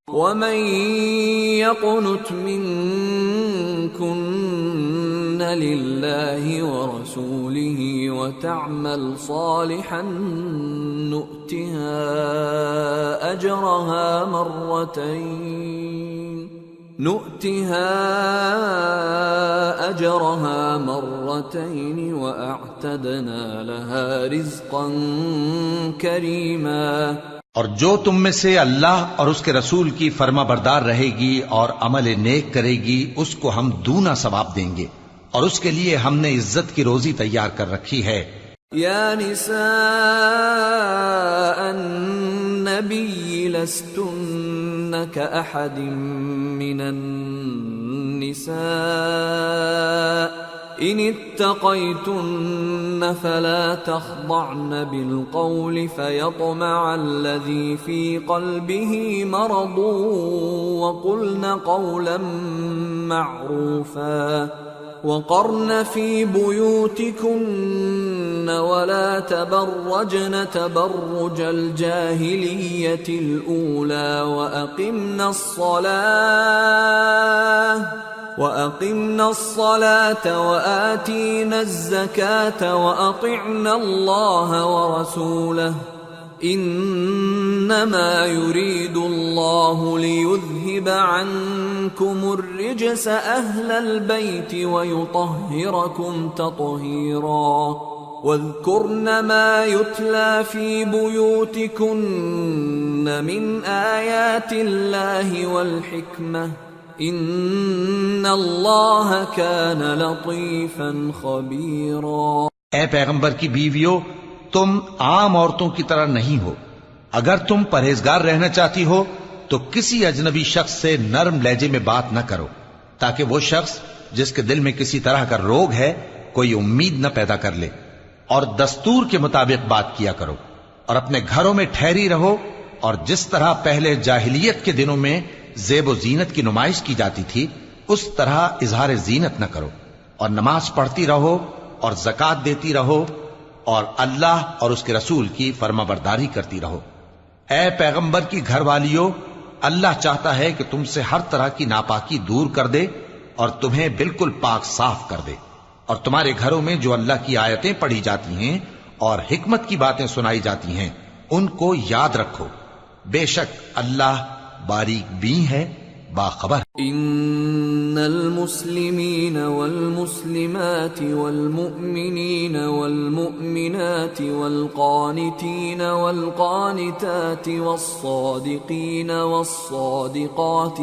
ومن يقنت منكن لله ورسوله وتعمل صالحا نؤتها أجرها مرتين وأعتدنا لها رزقا كريما۔ اور جو تم میں سے اللہ اور اس کے رسول کی فرما بردار رہے گی اور عمل نیک کرے گی اس کو ہم دونا ثواب دیں گے، اور اس کے لیے ہم نے عزت کی روزی تیار کر رکھی ہے۔ یا نساء النبی لستن کأحد من النساء ان اتقيتن فلا تخضعن بالقول فيطمع الذي في قلبه مرض وقلن قولا معروفا وقرن في بيوتكن ولا تبرجن تبرج الجاهلية الأولى وأقمنا الصلاة وآتينا الزكاة وأطعنا الله ورسوله إنما يريد الله ليذهب عنكم الرجس أهل البيت ويطهركم تطهيرا واذكرن ما يتلى في بيوتكن من آيات الله والحكمة ان اللہ کان لطیفا خبیرا۔ اے پیغمبر کی بیویو، تم عام عورتوں کی طرح نہیں ہو۔ اگر تم پرہیزگار رہنا چاہتی ہو تو کسی اجنبی شخص سے نرم لہجے میں بات نہ کرو، تاکہ وہ شخص جس کے دل میں کسی طرح کا روگ ہے کوئی امید نہ پیدا کر لے، اور دستور کے مطابق بات کیا کرو، اور اپنے گھروں میں ٹھہری رہو، اور جس طرح پہلے جاہلیت کے دنوں میں زیب و زینت کی نمائش کی جاتی تھی اس طرح اظہار زینت نہ کرو، اور نماز پڑھتی رہو اور زکوٰۃ دیتی رہو، اور اللہ اور اس کے رسول کی فرما برداری کرتی رہو۔ اے پیغمبر کی گھر والیو، اللہ چاہتا ہے کہ تم سے ہر طرح کی ناپاکی دور کر دے اور تمہیں بالکل پاک صاف کر دے، اور تمہارے گھروں میں جو اللہ کی آیتیں پڑھی جاتی ہیں اور حکمت کی باتیں سنائی جاتی ہیں ان کو یاد رکھو، بے شک اللہ باریک بین ہے، باخبر۔ ان المسلمین والمسلمات والمؤمنین والمؤمنات والقانتین والقانتات والصادقین والصادقات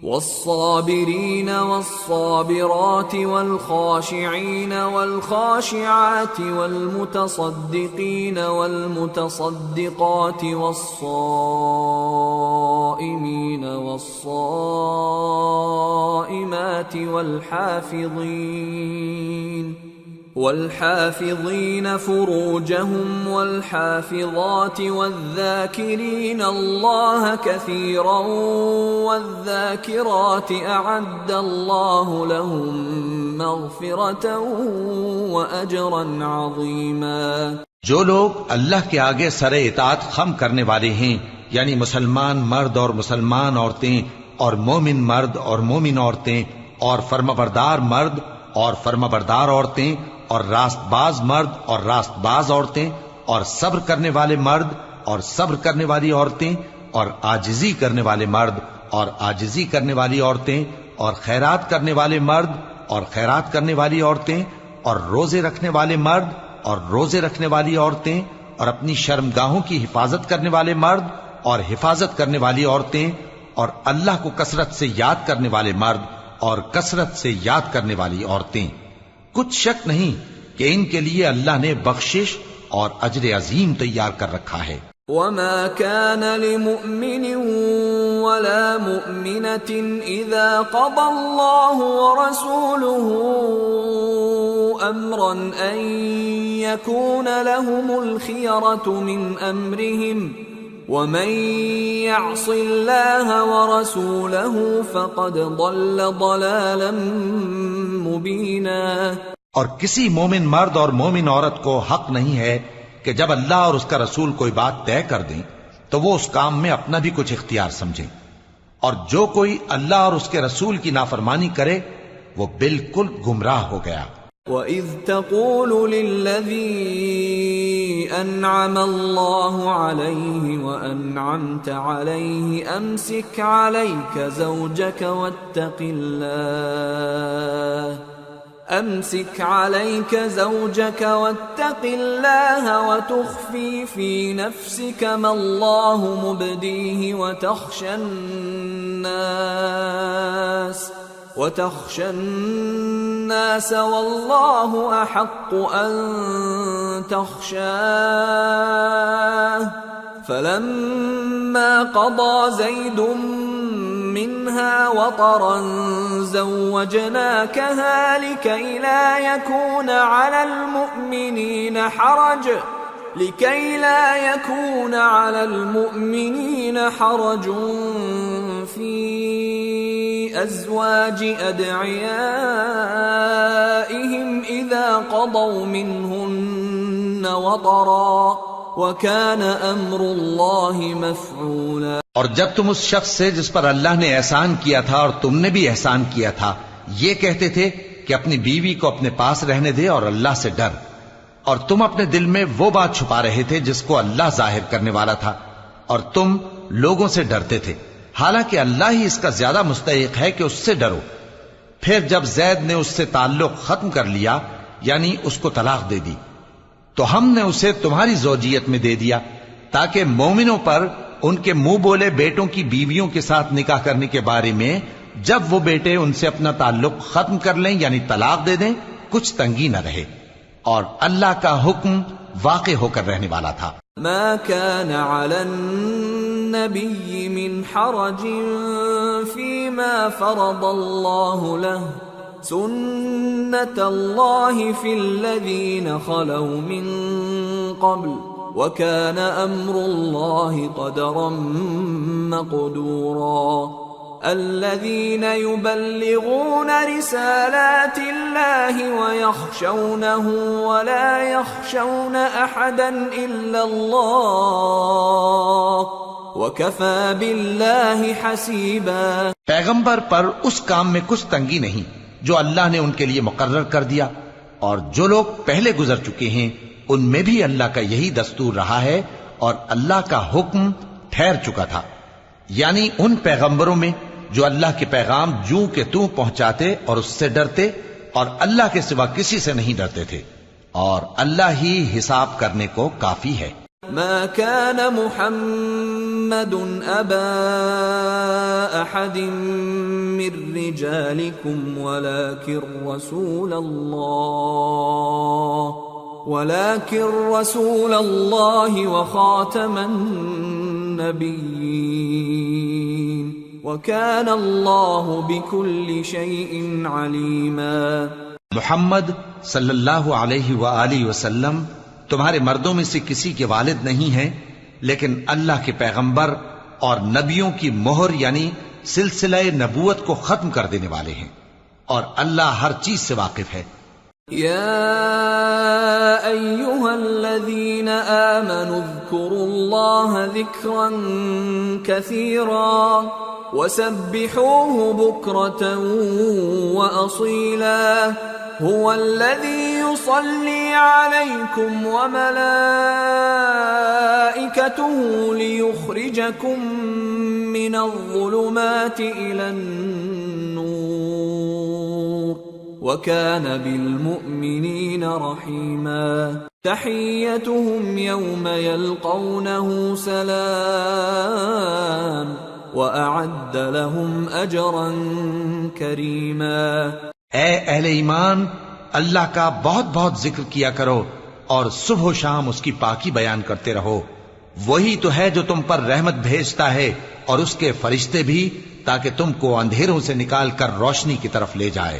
والصابرين والصابرات والخاشعين والخاشعات والمتصدقين والمتصدقات والصائمين والصائمات والحافظين فروجهم والحافظات والذاكرين الله كثيرا والذاكرات أعد الله لهم مغفرة وأجرا عظيما۔ جو لوگ اللہ کے آگے سر اطاعت خم کرنے والے ہیں، یعنی مسلمان مرد اور مسلمان عورتیں اور مومن مرد اور مومن عورتیں اور فرمانبردار مرد اور فرمانبردار عورتیں اور راست باز مرد اور راست باز عورتیں اور صبر کرنے والے مرد اور صبر کرنے والی عورتیں اور عاجزی کرنے والے مرد اور عاجزی کرنے والی عورتیں اور خیرات کرنے والے مرد اور خیرات کرنے والی عورتیں اور روزے رکھنے والے مرد اور روزے رکھنے والی عورتیں اور اپنی شرمگاہوں کی حفاظت کرنے والے مرد اور حفاظت کرنے والی عورتیں اور اللہ کو کثرت سے یاد کرنے والے مرد اور کثرت سے یاد کرنے والی عورتیں۔ کچھ شک نہیں کہ ان کے لیے اللہ نے بخشش اور اجر عظیم تیار کر رکھا ہے۔ وما كان لمؤمن ولا مؤمنة إذا قضى الله ورسوله أمرا أن يكون لهم الخيرة من أمرهم ومن يعص الله ورسوله فقد ضل ضلالا مبينا۔ اور کسی مومن مرد اور مومن عورت کو حق نہیں ہے کہ جب اللہ اور اس کا رسول کوئی بات طے کر دیں تو وہ اس کام میں اپنا بھی کچھ اختیار سمجھیں، اور جو کوئی اللہ اور اس کے رسول کی نافرمانی کرے وہ بالکل گمراہ ہو گیا۔ وَإِذْ تَقُولُ لِلَّذِي أَنْعَمَ اللَّهُ عَلَيْهِ وَأَنْعَمْتَ عَلَيْهِ أَمْسِكْ عَلَيْكَ زَوْجَكَ وَاتَّقِ اللَّهَ وَتُخْفِي فِي نَفْسِكَ مَا اللَّهُ مُبْدِيهِ وتخشى الناس والله أحق أن تخشاه فلما قضى زيد منها وطرا زوجناكها لكي لا يكون على المؤمنين حرج في أزواج أدعيائهم إذا قضوا منهن وطرا وكان أمر الله مفعولا۔ اور جب تم اس شخص سے جس پر اللہ نے احسان کیا تھا اور تم نے بھی احسان کیا تھا یہ کہتے تھے کہ اپنی بیوی کو اپنے پاس رہنے دے اور اللہ سے ڈر، اور تم اپنے دل میں وہ بات چھپا رہے تھے جس کو اللہ ظاہر کرنے والا تھا، اور تم لوگوں سے ڈرتے تھے، حالانکہ اللہ ہی اس کا زیادہ مستحق ہے کہ اس سے ڈرو۔ پھر جب زید نے اس سے تعلق ختم کر لیا یعنی اس کو طلاق دے دی تو ہم نے اسے تمہاری زوجیت میں دے دیا تاکہ مومنوں پر ان کے منہ بولے بیٹوں کی بیویوں کے ساتھ نکاح کرنے کے بارے میں جب وہ بیٹے ان سے اپنا تعلق ختم کر لیں یعنی طلاق دے دیں کچھ تنگی نہ رہے، اور اللہ کا حکم واقع ہو کر رہنے والا تھا۔ ما كان على النبي من حرج فيما فرض الله له سنة الله في الذين خلوا من قبل وكان أمر الله قدرا مقدورا۔ الذين يبلغون رسالات الله ويخشونه ولا يخشون أحدا إلا الله وكفى بالله حسيبا۔ پیغمبر پر اس کام میں کچھ تنگی نہیں جو اللہ نے ان کے لیے مقرر کر دیا، اور جو لوگ پہلے گزر چکے ہیں ان میں بھی اللہ کا یہی دستور رہا ہے، اور اللہ کا حکم ٹھہر چکا تھا، یعنی ان پیغمبروں میں جو اللہ کے پیغام جوں کہ توں پہنچاتے اور اس سے ڈرتے اور اللہ کے سوا کسی سے نہیں ڈرتے تھے، اور اللہ ہی حساب کرنے کو کافی ہے۔ ما كان محمد أبا أحد من رجالكم ولكن رسول الله وخاتم النبيين وكان الله بكل شيء عليما۔ محمد صلی اللہ علیہ وآلہ وسلم تمہارے مردوں میں سے کسی کے والد نہیں ہیں، لیکن اللہ کے پیغمبر اور نبیوں کی مہر یعنی سلسلہ نبوت کو ختم کر دینے والے ہیں، اور اللہ ہر چیز سے واقف ہے۔ يا أيها الذين آمنوا اذكروا الله ذكرا كثيرا وسبحوه بكرة وأصيلا هو الذي يصلي عليكم وملائكته ليخرجكم من الظلمات إلى النور وكان بالمؤمنين رحيما تحيتهم يوم يلقونه سلام وأعد لهم أجرا كريما۔ اے اہل ایمان، اللہ کا بہت بہت ذکر کیا کرو اور صبح و شام اس کی پاکی بیان کرتے رہو، وہی تو ہے جو تم پر رحمت بھیجتا ہے اور اس کے فرشتے بھی، تاکہ تم کو اندھیروں سے نکال کر روشنی کی طرف لے جائے،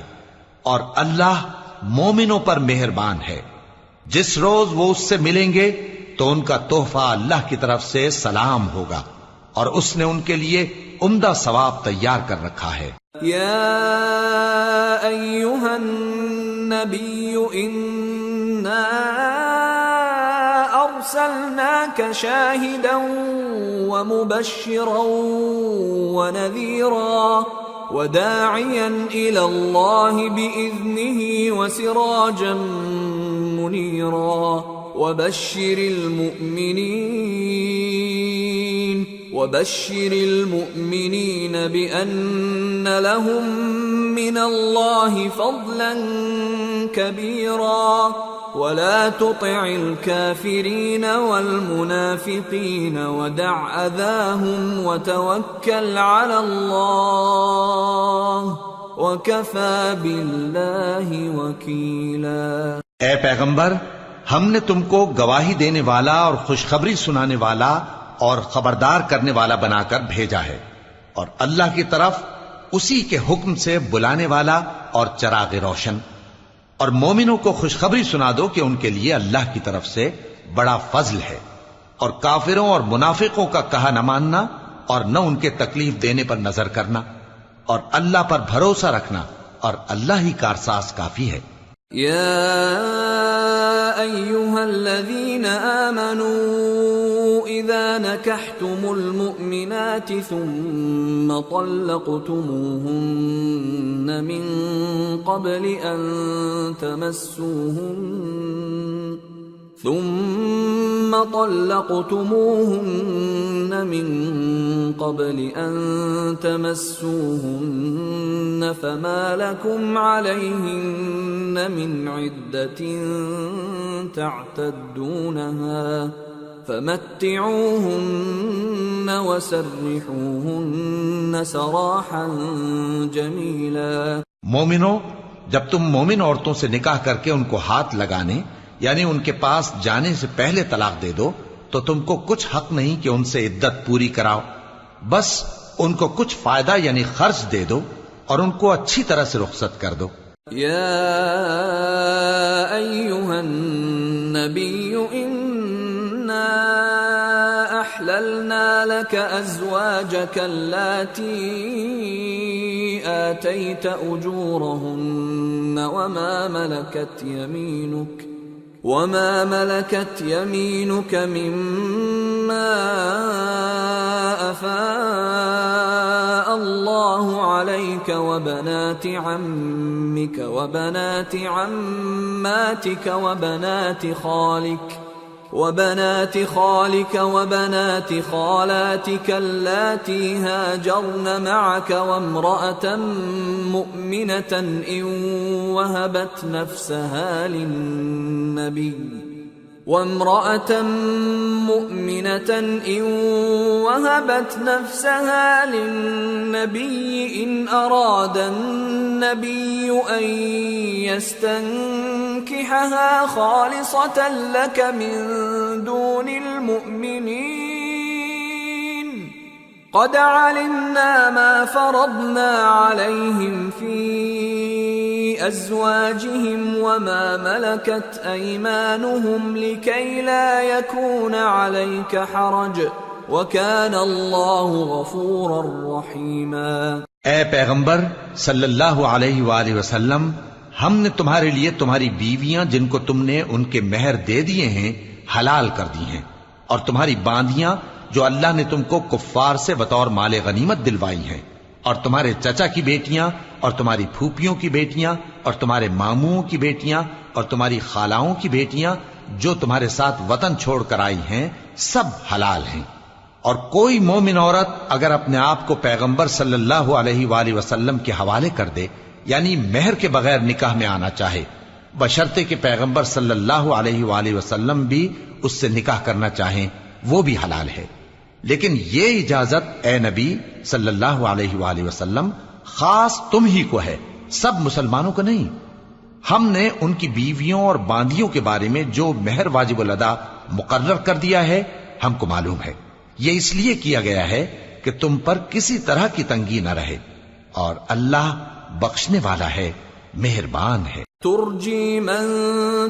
اور اللہ مومنوں پر مہربان ہے۔ جس روز وہ اس سے ملیں گے تو ان کا تحفہ اللہ کی طرف سے سلام ہوگا، اور اس نے ان کے لیے عمدہ ثواب تیار کر رکھا ہے۔ یا ایھا النبی انا أرسلناك شاهدا ومبشرا ونذيرا وداعيا إلى الله بإذنه وسراجا منيرا وبشر المؤمنين بأن لهم من الله فضلا كبيرا ولا تطع الكافرين والمنافقين ودع أذاهم وتوكل على الله وكفى بالله وكيلا۔ اے پیغمبر، ہم نے تم کو گواہی دینے والا اور خوشخبری سنانے والا اور خبردار کرنے والا بنا کر بھیجا ہے، اور اللہ کی طرف اسی کے حکم سے بلانے والا اور چراغ روشن۔ اور مومنوں کو خوشخبری سنا دو کہ ان کے لیے اللہ کی طرف سے بڑا فضل ہے، اور کافروں اور منافقوں کا کہا نہ ماننا اور نہ ان کے تکلیف دینے پر نظر کرنا، اور اللہ پر بھروسہ رکھنا، اور اللہ ہی کارساز کافی ہے۔ يا أيها الذين آمنوا إذا نكحتم المؤمنات ثم طلقتموهن من قبل أن تمسوهن فما لكم عليهن من عدة تعتدونها فمتعوهن وسرحوهن سراحا جميلا۔ مومنو، جب تم مومن عورتوں سے نکاح کر کے ان کو ہاتھ لگانے یعنی ان کے پاس جانے سے پہلے طلاق دے دو تو تم کو کچھ حق نہیں کہ ان سے عدت پوری کراؤ، بس ان کو کچھ فائدہ یعنی خرچ دے دو اور ان کو اچھی طرح سے رخصت کر دو۔ یا ایھا النبی انا احللنا لك ازواجك اللاتي آتيت اجورهن وما ملكت يمينك مما أفاء الله عليك وبنات عمك وبنات عماتك وبنات خالك وبنات خالاتك اللاتي هاجرن معك وامرأة مؤمنة إن وهبت نفسها للنبي إن أراد النبي أن يستنكحها خالصة لك من دون المؤمنين قد علمنا ما فرضنا عليهم في أزواجهم وما ملكت أيمانهم لكي لا يكون عليك حرج وكان الله غفورا رحيما۔ اے پیغمبر صلی اللہ علیہ وآلہ وسلم، ہم نے تمہارے لیے تمہاری بیویاں جن کو تم نے ان کے مہر دے دیے ہیں حلال کر دی ہیں، اور تمہاری باندیاں جو اللہ نے تم کو کفار سے بطور مال غنیمت دلوائی ہیں، اور تمہارے چچا کی بیٹیاں اور تمہاری پھوپھیوں کی بیٹیاں اور تمہارے ماموں کی بیٹیاں اور تمہاری خالاؤں کی بیٹیاں جو تمہارے ساتھ وطن چھوڑ کر آئی ہیں، سب حلال ہیں۔ اور کوئی مومن عورت اگر اپنے آپ کو پیغمبر صلی اللہ علیہ وآلہ وسلم کے حوالے کر دے یعنی مہر کے بغیر نکاح میں آنا چاہے، بشرطے کہ پیغمبر صلی اللہ علیہ وآلہ وسلم بھی اس سے نکاح کرنا چاہیں، وہ بھی حلال ہے۔ لیکن یہ اجازت اے نبی صلی اللہ علیہ وآلہ وسلم خاص تم ہی کو ہے، سب مسلمانوں کو نہیں۔ ہم نے ان کی بیویوں اور باندیوں کے بارے میں جو مہر واجب الادا مقرر کر دیا ہے ہم کو معلوم ہے، یہ اس لیے کیا گیا ہے کہ تم پر کسی طرح کی تنگی نہ رہے، اور اللہ بخشنے والا ہے، مہربان ہے۔ ترجی من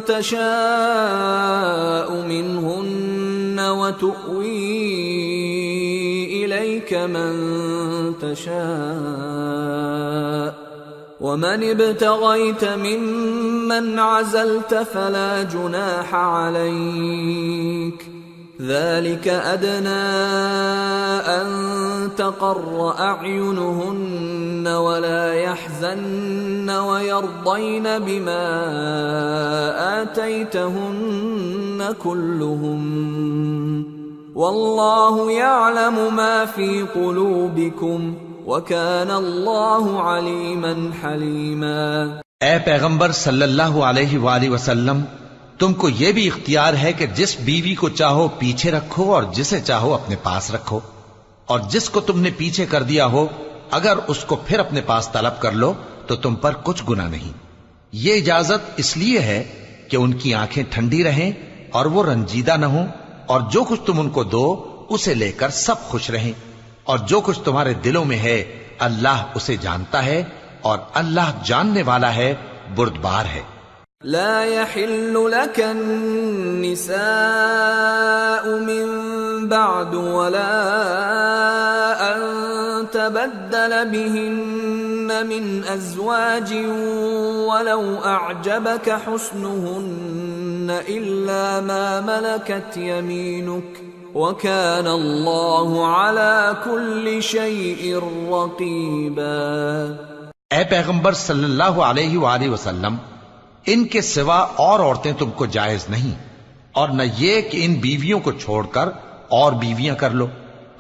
تشاء منہن وتؤوی الیک من تشاء ومن ابتغيت ممن عزلت فلا جناح عليك ذلك أدنى أن تقر أعينهن ولا يحزن ويرضين بما آتيتهن كلهم والله يعلم ما في قلوبكم وَكَانَ اللَّهُ عَلِيمًا حَلِيمًا۔ اے پیغمبر صلی اللہ علیہ وآلہ وسلم، تم کو یہ بھی اختیار ہے کہ جس بیوی کو چاہو پیچھے رکھو اور جسے چاہو اپنے پاس رکھو، اور جس کو تم نے پیچھے کر دیا ہو اگر اس کو پھر اپنے پاس طلب کر لو تو تم پر کچھ گناہ نہیں۔ یہ اجازت اس لیے ہے کہ ان کی آنکھیں ٹھنڈی رہیں اور وہ رنجیدہ نہ ہوں، اور جو کچھ تم ان کو دو اسے لے کر سب خوش رہیں، اور جو کچھ تمہارے دلوں میں ہے اللہ اسے جانتا ہے، اور اللہ جاننے والا ہے، بردبار ہے۔ لا يحل لك النساء من بعد ولا أن تبدل بهن من أزواج ولو أعجبك حسنهن إلا ما ملكت يمينك وَكَانَ اللَّهُ عَلَى كُلِّ شَيْءٍ رَقِيبًا۔ اے پیغمبر صلی اللہ علیہ وآلہ وسلم، ان کے سوا اور عورتیں تم کو جائز نہیں، اور نہ یہ کہ ان بیویوں کو چھوڑ کر اور بیویاں کر لو،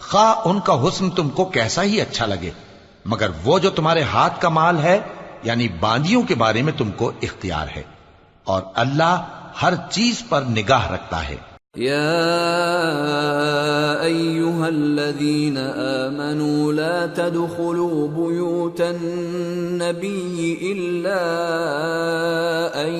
خواہ ان کا حسن تم کو کیسا ہی اچھا لگے، مگر وہ جو تمہارے ہاتھ کا مال ہے یعنی باندیوں کے بارے میں تم کو اختیار ہے، اور اللہ ہر چیز پر نگاہ رکھتا ہے۔ يا أيها الذين آمنوا لا تدخلوا بيوت النبي إلا أن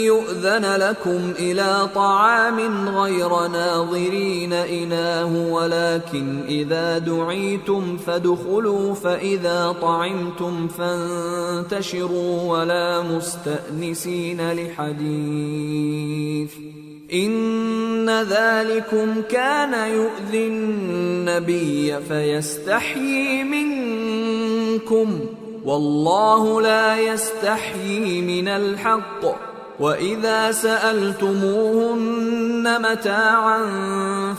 يؤذن لكم إلى طعام غير ناظرين إناه ولكن إذا دعيتم فادخلوا فإذا طعمتم فانتشروا ولا مستأنسين لحديث إن ذلكم كان يؤذي النبي فيستحيي منكم والله لا يستحيي من الحق وَإِذَا سَأَلْتُمُوهُنَّ مَتَاعًا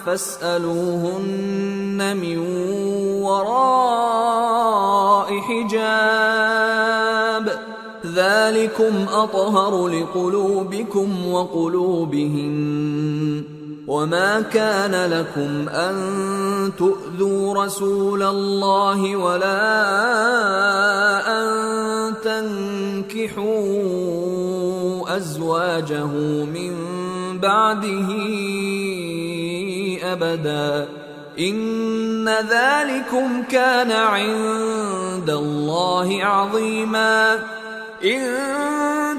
فَاسْأَلُوهُنَّ مِنْ وَرَاءِ حِجَابٍ ذَلِكُمْ أَطْهَرُ لِقُلُوبِكُمْ وَقُلُوبِهِنَّ وَمَا كَانَ لَكُمْ أَن تُؤْذُوا رَسُولَ اللَّهِ وَلَا أَن تَنكِحُوا أَزْوَاجَهُ مِن بَعْدِهِ أَبَدًا إِنَّ ذَلِكُمْ كَانَ عِندَ اللَّهِ عَظِيمًا إِن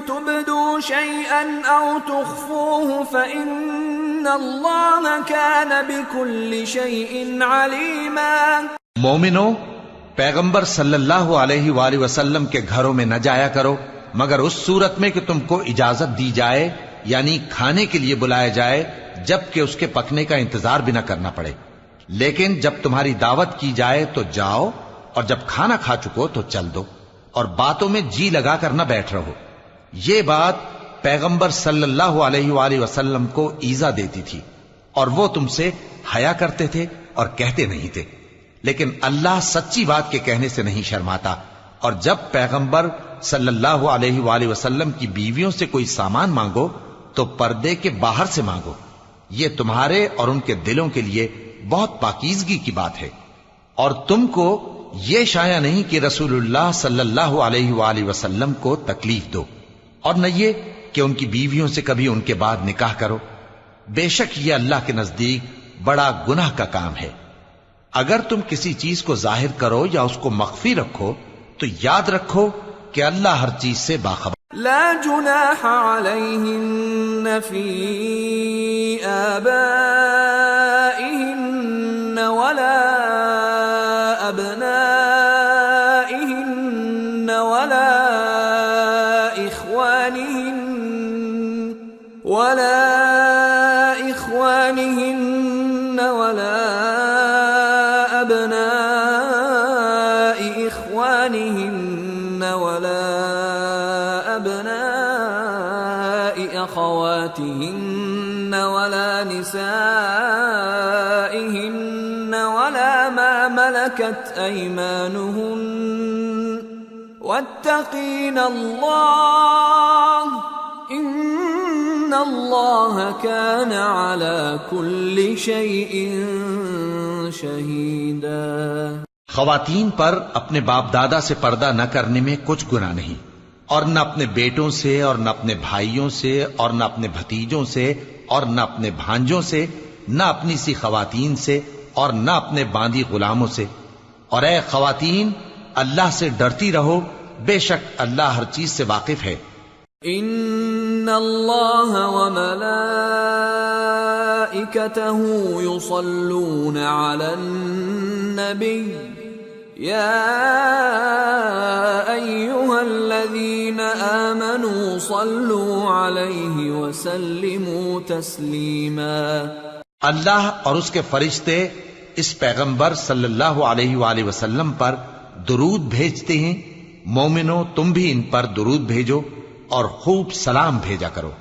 تُبْدُوا شَيْئًا أَوْ تُخْفُوهُ فَإِنَّ اللَّهَ كَانَ بِكُلِّ شَيْءٍ عَلِيمًا۔ مومنو، پیغمبر صلی اللہ علیہ وآلہ وسلم کے گھروں میں نہ جایا کرو مگر اس صورت میں کہ تم کو اجازت دی جائے، یعنی کھانے کے لیے بلایا جائے جبکہ اس کے پکنے کا انتظار بھی نہ کرنا پڑے، لیکن جب تمہاری دعوت کی جائے تو جاؤ، اور جب کھانا کھا چکو تو چل دو، اور باتوں میں جی لگا کر نہ بیٹھ رہو۔ یہ بات پیغمبر صلی اللہ علیہ وآلہ وسلم کو ایذا دیتی تھی، اور وہ تم سے حیا کرتے تھے اور کہتے نہیں تھے، لیکن اللہ سچی بات کے کہنے سے نہیں شرماتا، اور جب پیغمبر صلی اللہ علیہ وآلہ وسلم کی بیویوں سے کوئی سامان مانگو تو پردے کے باہر سے مانگو، یہ تمہارے اور ان کے دلوں کے لیے بہت پاکیزگی کی بات ہے۔ اور تم کو یہ شایع نہیں کہ رسول اللہ صلی اللہ علیہ وآلہ وسلم کو تکلیف دو، اور نہ یہ کہ ان کی بیویوں سے کبھی ان کے بعد نکاح کرو، بے شک یہ اللہ کے نزدیک بڑا گناہ کا کام ہے۔ اگر تم کسی چیز کو ظاہر کرو یا اس کو مخفی رکھو تو یاد رکھو کہ اللہ ہر چیز سے باخبر۔ لا جناح علیہن فی آبائہن ولا ابنائہن ولا اخوانہن ولا ولا نسائهن ولا ما ملكت أيمانهن واتقين الله إن الله كان على كل شيء شهيدا۔ خواتین پر اپنے باپ دادا سے پردہ نہ کرنے میں کچھ گناہ نہیں، اور نہ اپنے بیٹوں سے اور نہ اپنے بھائیوں سے اور نہ اپنے بھتیجوں سے اور نہ اپنے بھانجوں سے، نہ اپنی سی خواتین سے اور نہ اپنے باندی غلاموں سے۔ اور اے خواتین، اللہ سے ڈرتی رہو، بے شک اللہ ہر چیز سے واقف ہے۔ ان اللہ وملائکته یصلون علی النبی یا ایہا الذین آمنوا صلوا علیہ وسلموا تسلیما۔ اللہ اور اس کے فرشتے اس پیغمبر صلی اللہ علیہ وآلہ وسلم پر درود بھیجتے ہیں۔ مومنو، تم بھی ان پر درود بھیجو اور خوب سلام بھیجا کرو۔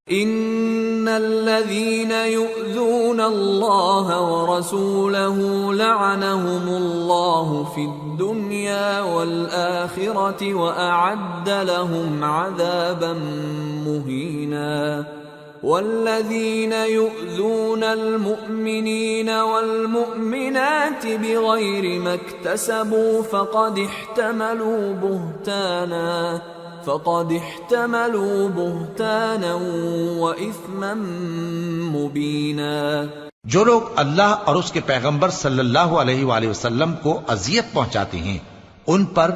ان الذين يؤذون الله ورسوله لعنهم الله في الدنيا والآخرة وأعد لهم عذابا مهينا والذين يؤذون المؤمنين والمؤمنات بغير ما اكتسبوا فقد احتملوا بهتانا وإثما مبينا۔ جو لوگ اللہ اور اس کے پیغمبر صلی اللہ علیہ وآلہ وسلم کو اذیت پہنچاتے ہیں، ان پر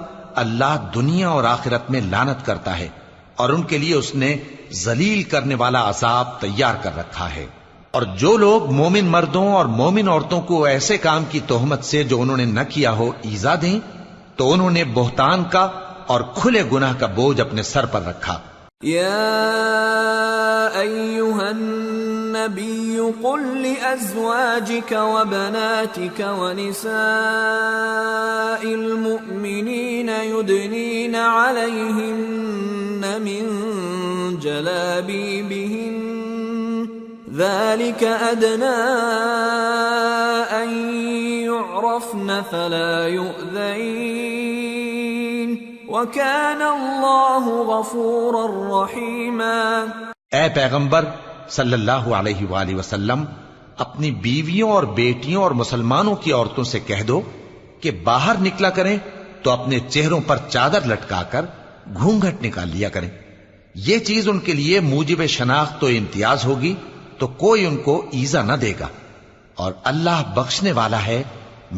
اللہ دنیا اور آخرت میں لعنت کرتا ہے، اور ان کے لیے اس نے ذلیل کرنے والا عذاب تیار کر رکھا ہے۔ اور جو لوگ مومن مردوں اور مومن عورتوں کو ایسے کام کی تہمت سے جو انہوں نے نہ کیا ہو ایذا دیں، تو انہوں نے بہتان کا اور کھلے گناہ کا بوجھ اپنے سر پر رکھا۔ یا ایھا النبی قل لأزواجک وبناتک ونساء المؤمنین یدنین علیہن من جلابیبہن ذلك أدنى أن يعرفن فلا يؤذين وَكَانَ اللَّهُ غَفُورًا رَحِيمًا۔ اے پیغمبر صلی اللہ علیہ وآلہ وسلم، اپنی بیویوں اور بیٹیوں اور مسلمانوں کی عورتوں سے کہہ دو کہ باہر نکلا کریں تو اپنے چہروں پر چادر لٹکا کر گھونگھٹ نکال لیا کریں۔ یہ چیز ان کے لیے موجب شناخت و امتیاز ہوگی تو کوئی ان کو ایذا نہ دے گا، اور اللہ بخشنے والا ہے،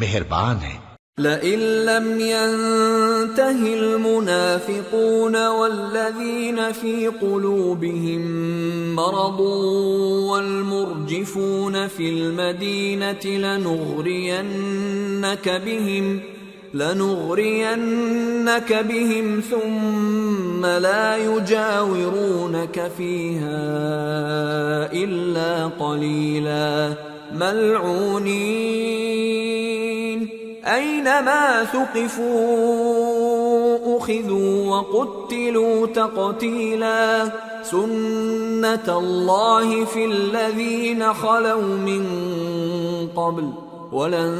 مہربان ہے۔ لئن لم ينته المنافقون والذين في قلوبهم مرض والمرجفون في المدينة لنغرينك بهم ثم لا يجاورونك فيها إلا قليلا ملعونين أينما ثقفوا أخذوا وقتلوا تقتيلا سنة الله في الذين خلوا من قبل وَلَن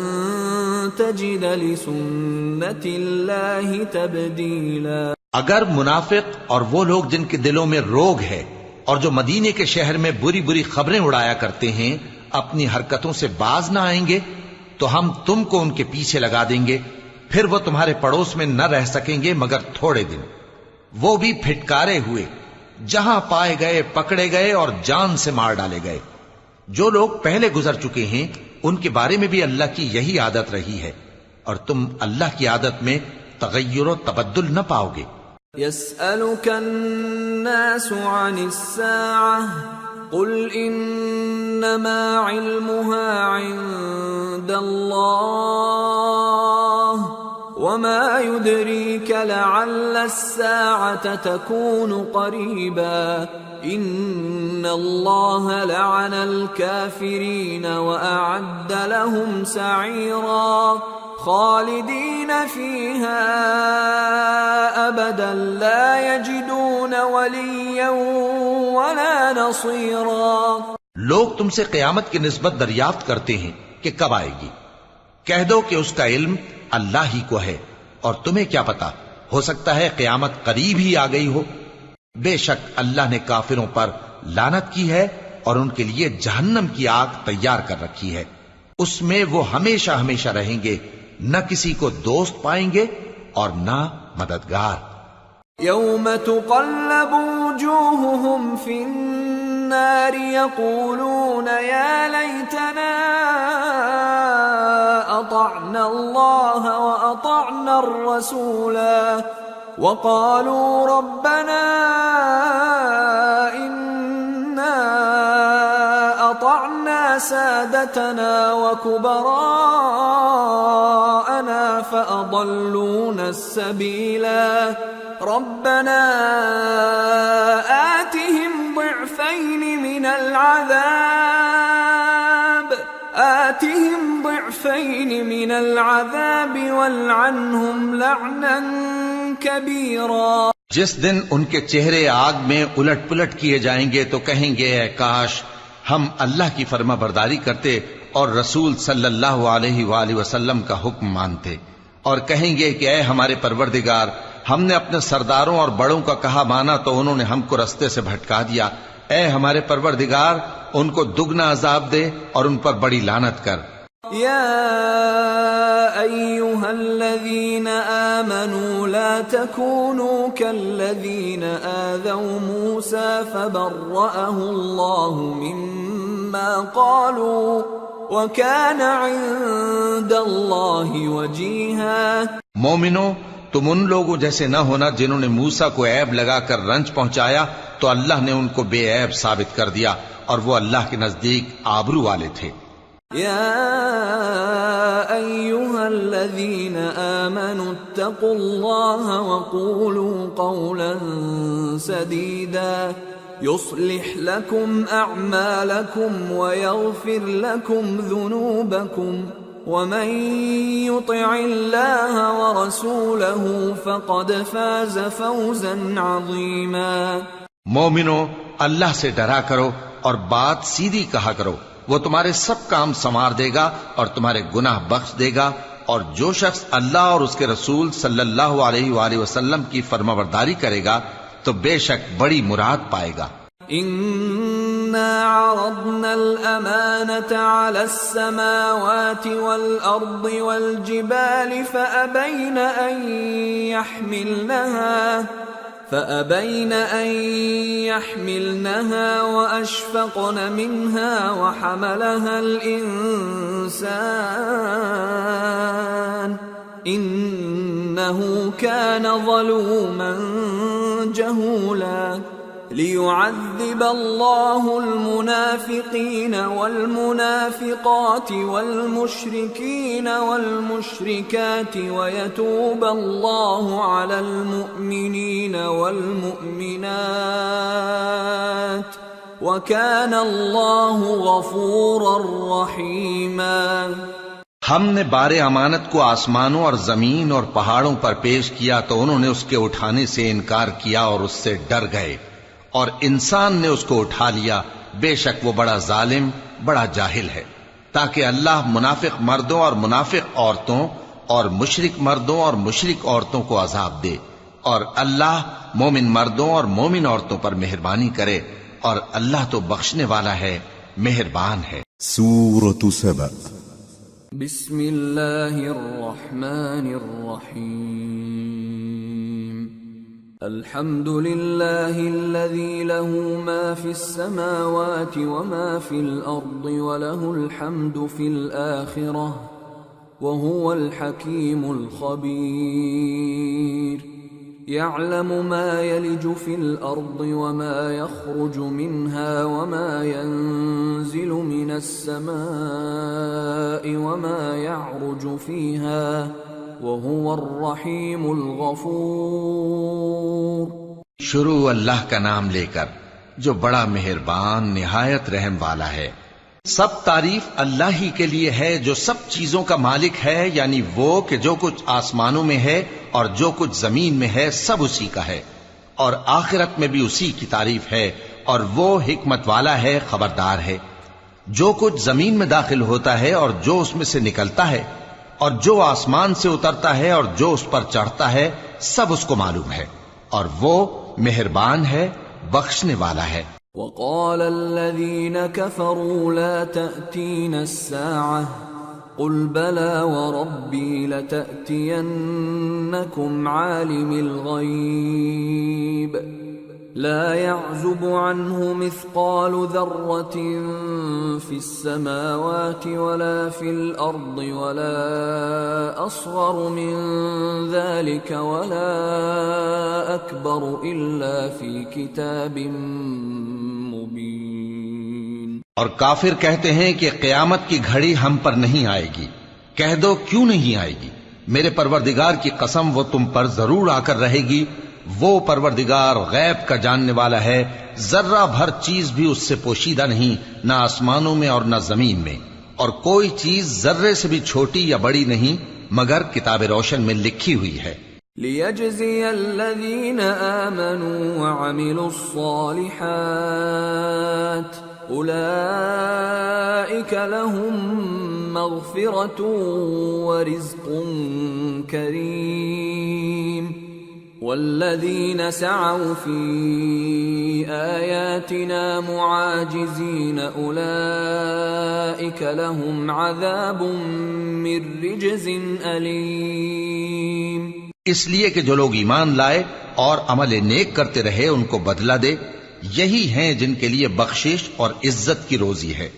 تَجِدَ لِسُنَّةِ اللَّهِ تَبْدِيلًا۔ اگر منافق اور وہ لوگ جن کے دلوں میں روگ ہے اور جو مدینے کے شہر میں بری بری خبریں اڑایا کرتے ہیں اپنی حرکتوں سے باز نہ آئیں گے تو ہم تم کو ان کے پیچھے لگا دیں گے، پھر وہ تمہارے پڑوس میں نہ رہ سکیں گے مگر تھوڑے دن، وہ بھی پھٹکارے ہوئے، جہاں پائے گئے پکڑے گئے اور جان سے مار ڈالے گئے۔ جو لوگ پہلے گزر چکے ہیں ان کے بارے میں بھی اللہ کی یہی عادت رہی ہے، اور تم اللہ کی عادت میں تغیر و تبدل نہ پاؤ گے۔ يسألك الناس عن الساعة قل إنما علمها عند الله وما يدريك لعل الساعة تكون قريبا إن الله لعن الكافرين وأعد لهم سعيرا خالدین فیہا ابدا لا یجدون ولیا ولا نصیرا۔ لوگ تم سے قیامت کی نسبت دریافت کرتے ہیں کہ کب آئے گی، کہہ دو کہ اس کا علم اللہ ہی کو ہے، اور تمہیں کیا پتا، ہو سکتا ہے قیامت قریب ہی آ گئی ہو۔ بے شک اللہ نے کافروں پر لعنت کی ہے اور ان کے لیے جہنم کی آگ تیار کر رکھی ہے، اس میں وہ ہمیشہ ہمیشہ رہیں گے، نہ کسی کو دوست پائیں گے اور نہ مددگار۔ یوم تقلب وجوہہم فی النار یقولون یا لیتنا اطعنا اللہ واطعنا الرسولا وقالوا ربنا انا اطعنا سادتنا وكبراءنا فأضلونا السبيلا ربنا آتهم ضعفين من العذاب والعنهم لعنا كبيرا۔ جس دن ان کے چہرے آگ میں الٹ پلٹ کیے جائیں گے تو کہیں گے اے کاش ہم اللہ کی فرما برداری کرتے اور رسول صلی اللہ علیہ وآلہ وسلم کا حکم مانتے، اور کہیں گے کہ اے ہمارے پروردگار، ہم نے اپنے سرداروں اور بڑوں کا کہا مانا تو انہوں نے ہم کو رستے سے بھٹکا دیا، اے ہمارے پروردگار ان کو دگنا عذاب دے اور ان پر بڑی لعنت کر۔ یا ایہا الذین آمنوا لا تکونوا کالذین آذوا موسیٰ فبرأہ اللہ مما قالوا وکان عند اللہ وجیہا۔ مومنو، تم ان لوگوں جیسے نہ ہونا جنہوں نے موسیٰ کو عیب لگا کر رنج پہنچایا تو اللہ نے ان کو بے عیب ثابت کر دیا اور وہ اللہ کے نزدیک آبرو والے تھے۔ یا ایہا الذین آمنوا اتقوا اللہ وقولوا قولا سدیدا يصلح لكم أعمالكم ويغفر لكم ذنوبكم ومن يطع الله ورسوله فقد فاز فوزا عظيما۔ مومنو، اللہ سے ڈرا کرو اور بات سیدھی کہا کرو، وہ تمہارے سب کام سنوار دے گا اور تمہارے گناہ بخش دے گا، اور جو شخص اللہ اور اس کے رسول صلی اللہ علیہ وآلہ وسلم کی فرمانبرداری کرے گا تو بے شک بڑی مراد پائے گا۔ إنا عرضنا الأمانة على السماوات والأرض والجبال فأبين أن يحملنها وأشفقن منها وحملها الإنسان إنه كان ظلوما جهولا ليعذب الله المنافقين والمنافقات والمشركين والمشركات ويتوب الله على المؤمنين والمؤمنات وكان الله غفورا رحيما۔ ہم نے بار امانت کو آسمانوں اور زمین اور پہاڑوں پر پیش کیا تو انہوں نے اس کے اٹھانے سے انکار کیا اور اس سے ڈر گئے، اور انسان نے اس کو اٹھا لیا، بے شک وہ بڑا ظالم بڑا جاہل ہے، تاکہ اللہ منافق مردوں اور منافق عورتوں اور مشرک مردوں اور مشرک عورتوں کو عذاب دے، اور اللہ مومن مردوں اور مومن عورتوں پر مہربانی کرے، اور اللہ تو بخشنے والا ہے، مہربان ہے۔ سورة سبأ۔ بسم اللہ الرحمن الرحیم۔ الحمد للہ الذی له ما فی السماوات وما فی الارض وله الحمد فی الآخرة وهو الحکیم الخبیر۔ يعلم ما يلج في الأرض وما يخرج منها وما ينزل من السماء وما يعرج فيها وهو الرحيم الغفور۔ شروع اللہ کا نام لے کر جو بڑا مہربان نہایت رحم والا ہے۔ سب تعریف اللہ ہی کے لیے ہے جو سب چیزوں کا مالک ہے، یعنی وہ کہ جو کچھ آسمانوں میں ہے اور جو کچھ زمین میں ہے سب اسی کا ہے، اور آخرت میں بھی اسی کی تعریف ہے، اور وہ حکمت والا ہے، خبردار ہے۔ جو کچھ زمین میں داخل ہوتا ہے اور جو اس میں سے نکلتا ہے اور جو آسمان سے اترتا ہے اور جو اس پر چڑھتا ہے سب اس کو معلوم ہے، اور وہ مہربان ہے، بخشنے والا ہے۔ وقال الذين كفروا لا تأتين الساعة قل بلى وربي لتأتينكم عالم الغيب لا يعزب عنه مثقال ذرة في السماوات ولا في الأرض ولا أصغر من ذلك ولا أكبر إلا في كتاب مبين۔ اور کافر کہتے ہیں کہ قیامت کی گھڑی ہم پر نہیں آئے گی۔ کہہ دو کیوں نہیں آئے گی؟ میرے پروردگار کی قسم وہ تم پر ضرور آ کر رہے گی۔ وہ پروردگار غیب کا جاننے والا ہے، ذرہ بھر چیز بھی اس سے پوشیدہ نہیں، نہ آسمانوں میں اور نہ زمین میں، اور کوئی چیز ذرے سے بھی چھوٹی یا بڑی نہیں مگر کتاب روشن میں لکھی ہوئی ہے۔ لِيَجْزِيَ الَّذِينَ آمَنُوا وَعَمِلُوا الصَّالِحَاتِ أُولَئِكَ لَهُم مَّغْفِرَةٌ وَرِزْقٌ كَرِيمٌ والذين سعوا في آياتنا معاجزين أولئك لهم عذاب من رجز أليم۔ اس لیے کہ جو لوگ ایمان لائے اور عمل نیک کرتے رہے ان کو بدلہ دے، یہی ہیں جن کے لیے بخشش اور عزت کی روزی ہے،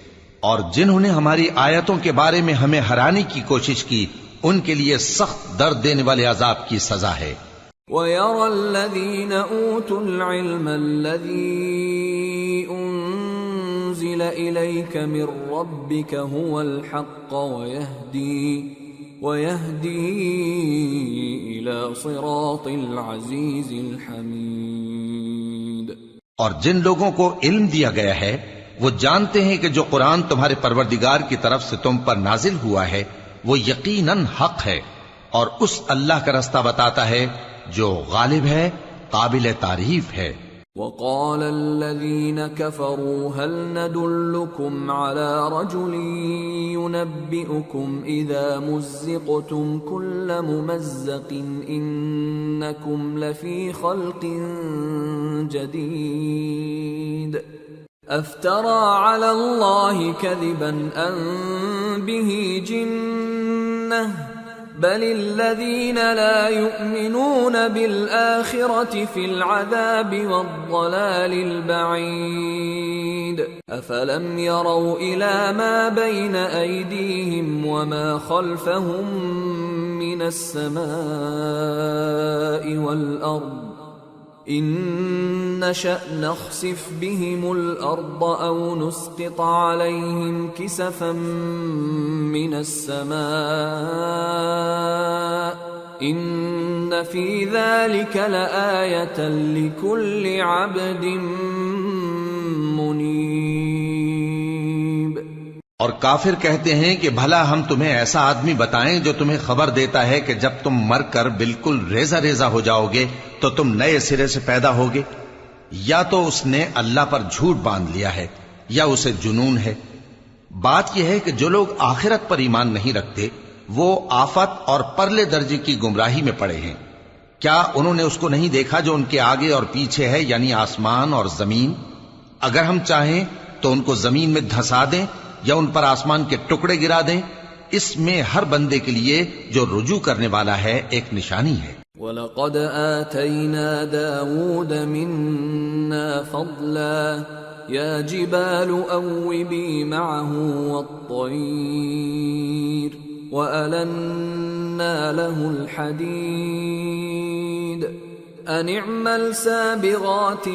اور جنہوں نے ہماری آیتوں کے بارے میں ہمیں ہرانے کی کوشش کی ان کے لیے سخت درد دینے والے عذاب کی سزا ہے۔ وَيَرَى الَّذِينَ أُوتُوا الْعِلْمَ الَّذِي أُنزِلَ إِلَيْكَ مِن رَّبِّكَ هُوَ الْحَقَّ وَيَهْدِي إِلَى صِرَاطِ الْعَزِيزِ الْحَمِيدِ۔ اور جن لوگوں کو علم دیا گیا ہے وہ جانتے ہیں کہ جو قرآن تمہارے پروردگار کی طرف سے تم پر نازل ہوا ہے وہ یقیناً حق ہے، اور اس اللہ کا رستہ بتاتا ہے جو غالب ہے، قابل تعریف ہے۔ وقال الذين كفروا هل ندلكم على رجل ينبئكم إذا مزقتم كل ممزق إنكم لفي خلق جديد أفترى على الله كذبا أم به جنة بل الذين لا يؤمنون بالآخرة في العذاب والضلال البعيد أفلم يروا إلى ما بين أيديهم وما خلفهم من السماء والأرض إن نشأ نخسف بهم الأرض أو نسقط عليهم كسفا من السماء إن في ذلك لآية لكل عبد منيب۔ اور کافر کہتے ہیں کہ بھلا ہم تمہیں ایسا آدمی بتائیں جو تمہیں خبر دیتا ہے کہ جب تم مر کر بالکل ریزہ ریزہ ہو جاؤ گے تو تم نئے سرے سے پیدا ہوگے؟ یا تو اس نے اللہ پر جھوٹ باندھ لیا ہے یا اسے جنون ہے۔ بات یہ ہے کہ جو لوگ آخرت پر ایمان نہیں رکھتے وہ آفت اور پرلے درجے کی گمراہی میں پڑے ہیں۔ کیا انہوں نے اس کو نہیں دیکھا جو ان کے آگے اور پیچھے ہے، یعنی آسمان اور زمین؟ اگر ہم چاہیں تو ان کو زمین میں دھسا دیں یا ان پر آسمان کے ٹکڑے گرا دیں، اس میں ہر بندے کے لیے جو رجوع کرنے والا ہے ایک نشانی ہے۔ وَلَقَدْ آتَيْنَا دَاوُودَ مِنَّا فَضْلًا يَا جِبَالُ أَوِّبِي مَعَهُ وَالطَّيْرَ وَأَلَنَّا لَهُ الْحَدِيدَ أَنِ اعْمَلْ سَابِغَاتٍ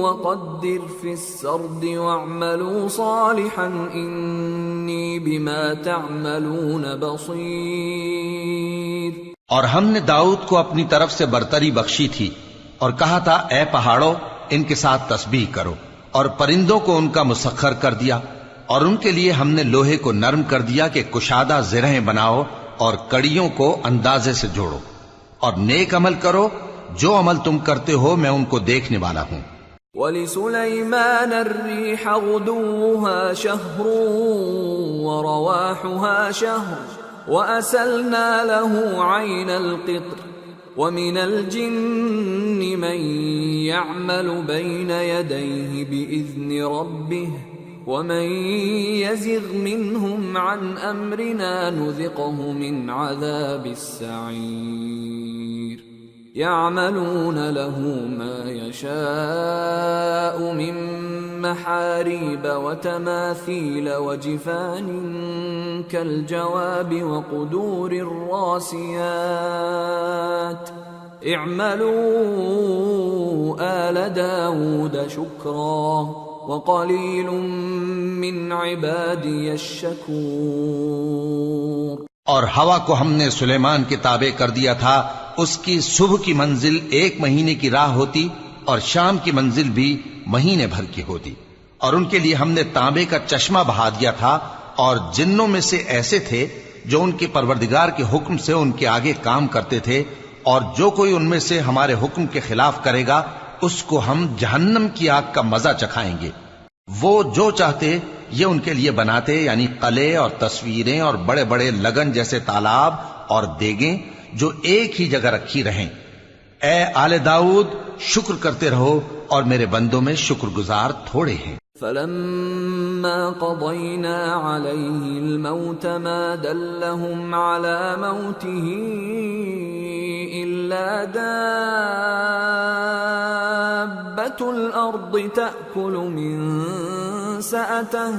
وَقَدِّرْ فِي السَّرْدِ وَاعْمَلُوا صَالِحًا إِنِّي بِمَا تَعْمَلُونَ بَصِيرٌ۔ اور ہم نے داؤد کو اپنی طرف سے برتری بخشی تھی اور کہا تھا اے پہاڑوں ان کے ساتھ تسبیح کرو، اور پرندوں کو ان کا مسخر کر دیا، اور ان کے لیے ہم نے لوہے کو نرم کر دیا کہ کشادہ زرہیں بناؤ اور کڑیوں کو اندازے سے جوڑو، اور نیک عمل کرو، جو عمل تم کرتے ہو میں ان کو دیکھنے والا ہوں۔ وَلِسُلَيْمَانَ الرِّيحَ غُدُوُّهَا شَهْرٌ وَرَوَاحُهَا شَهْرٌ وَأَسَلْنَا لَهُ عَيْنَ الْقِطْرِ وَمِنَ الْجِنِّ مَن يَعْمَلُ بَيْنَ يَدَيْهِ بِإِذْنِ رَبِّهِ وَمَن يَزِغْ مِنْهُمْ عَنْ أَمْرِنَا نُذِقْهُ مِنْ عَذَابِ السَّعِيرِ يَعْمَلُونَ لَهُ مَا يَشَاءُ مِن مَّحَارِيبَ وَتَمَاثِيلَ وَجِفَانٍ كَالْجَوَابِ وَقُدُورٍ رَّاسِيَاتٍ اعْمَلُوا آلَ دَاوُودَ شُكْرًا وَقَلِيلٌ مِّنْ عِبَادِيَ الشَّكُورُ۔ اور ہوا کو ہم نے سلیمان کے تابع کر دیا تھا، اس کی صبح کی منزل 1 مہینے کی راہ ہوتی اور شام کی منزل بھی مہینے بھر کی ہوتی، اور ان کے لیے ہم نے تانبے کا چشمہ بہا دیا تھا، اور جنوں میں سے ایسے تھے جو ان کے پروردگار کے حکم سے ان کے آگے کام کرتے تھے، اور جو کوئی ان میں سے ہمارے حکم کے خلاف کرے گا اس کو ہم جہنم کی آگ کا مزہ چکھائیں گے۔ وہ جو چاہتے یہ ان کے لیے بناتے، یعنی قلعے اور تصویریں اور بڑے بڑے لگن جیسے تالاب اور دیگیں جو ایک ہی جگہ رکھی رہیں۔ اے آل داؤد، شکر کرتے رہو، اور میرے بندوں میں شکر گزار تھوڑے ہیں۔ فَلَمَّا قَضَيْنَا عَلَيْهِ الْمَوْتَ مَا دَلَّهُمْ عَلَى مَوْتِهِ إِلَّا دَابَّةُ الْأَرْضِ تَأْكُلُ مِنْ سَأَتَهُ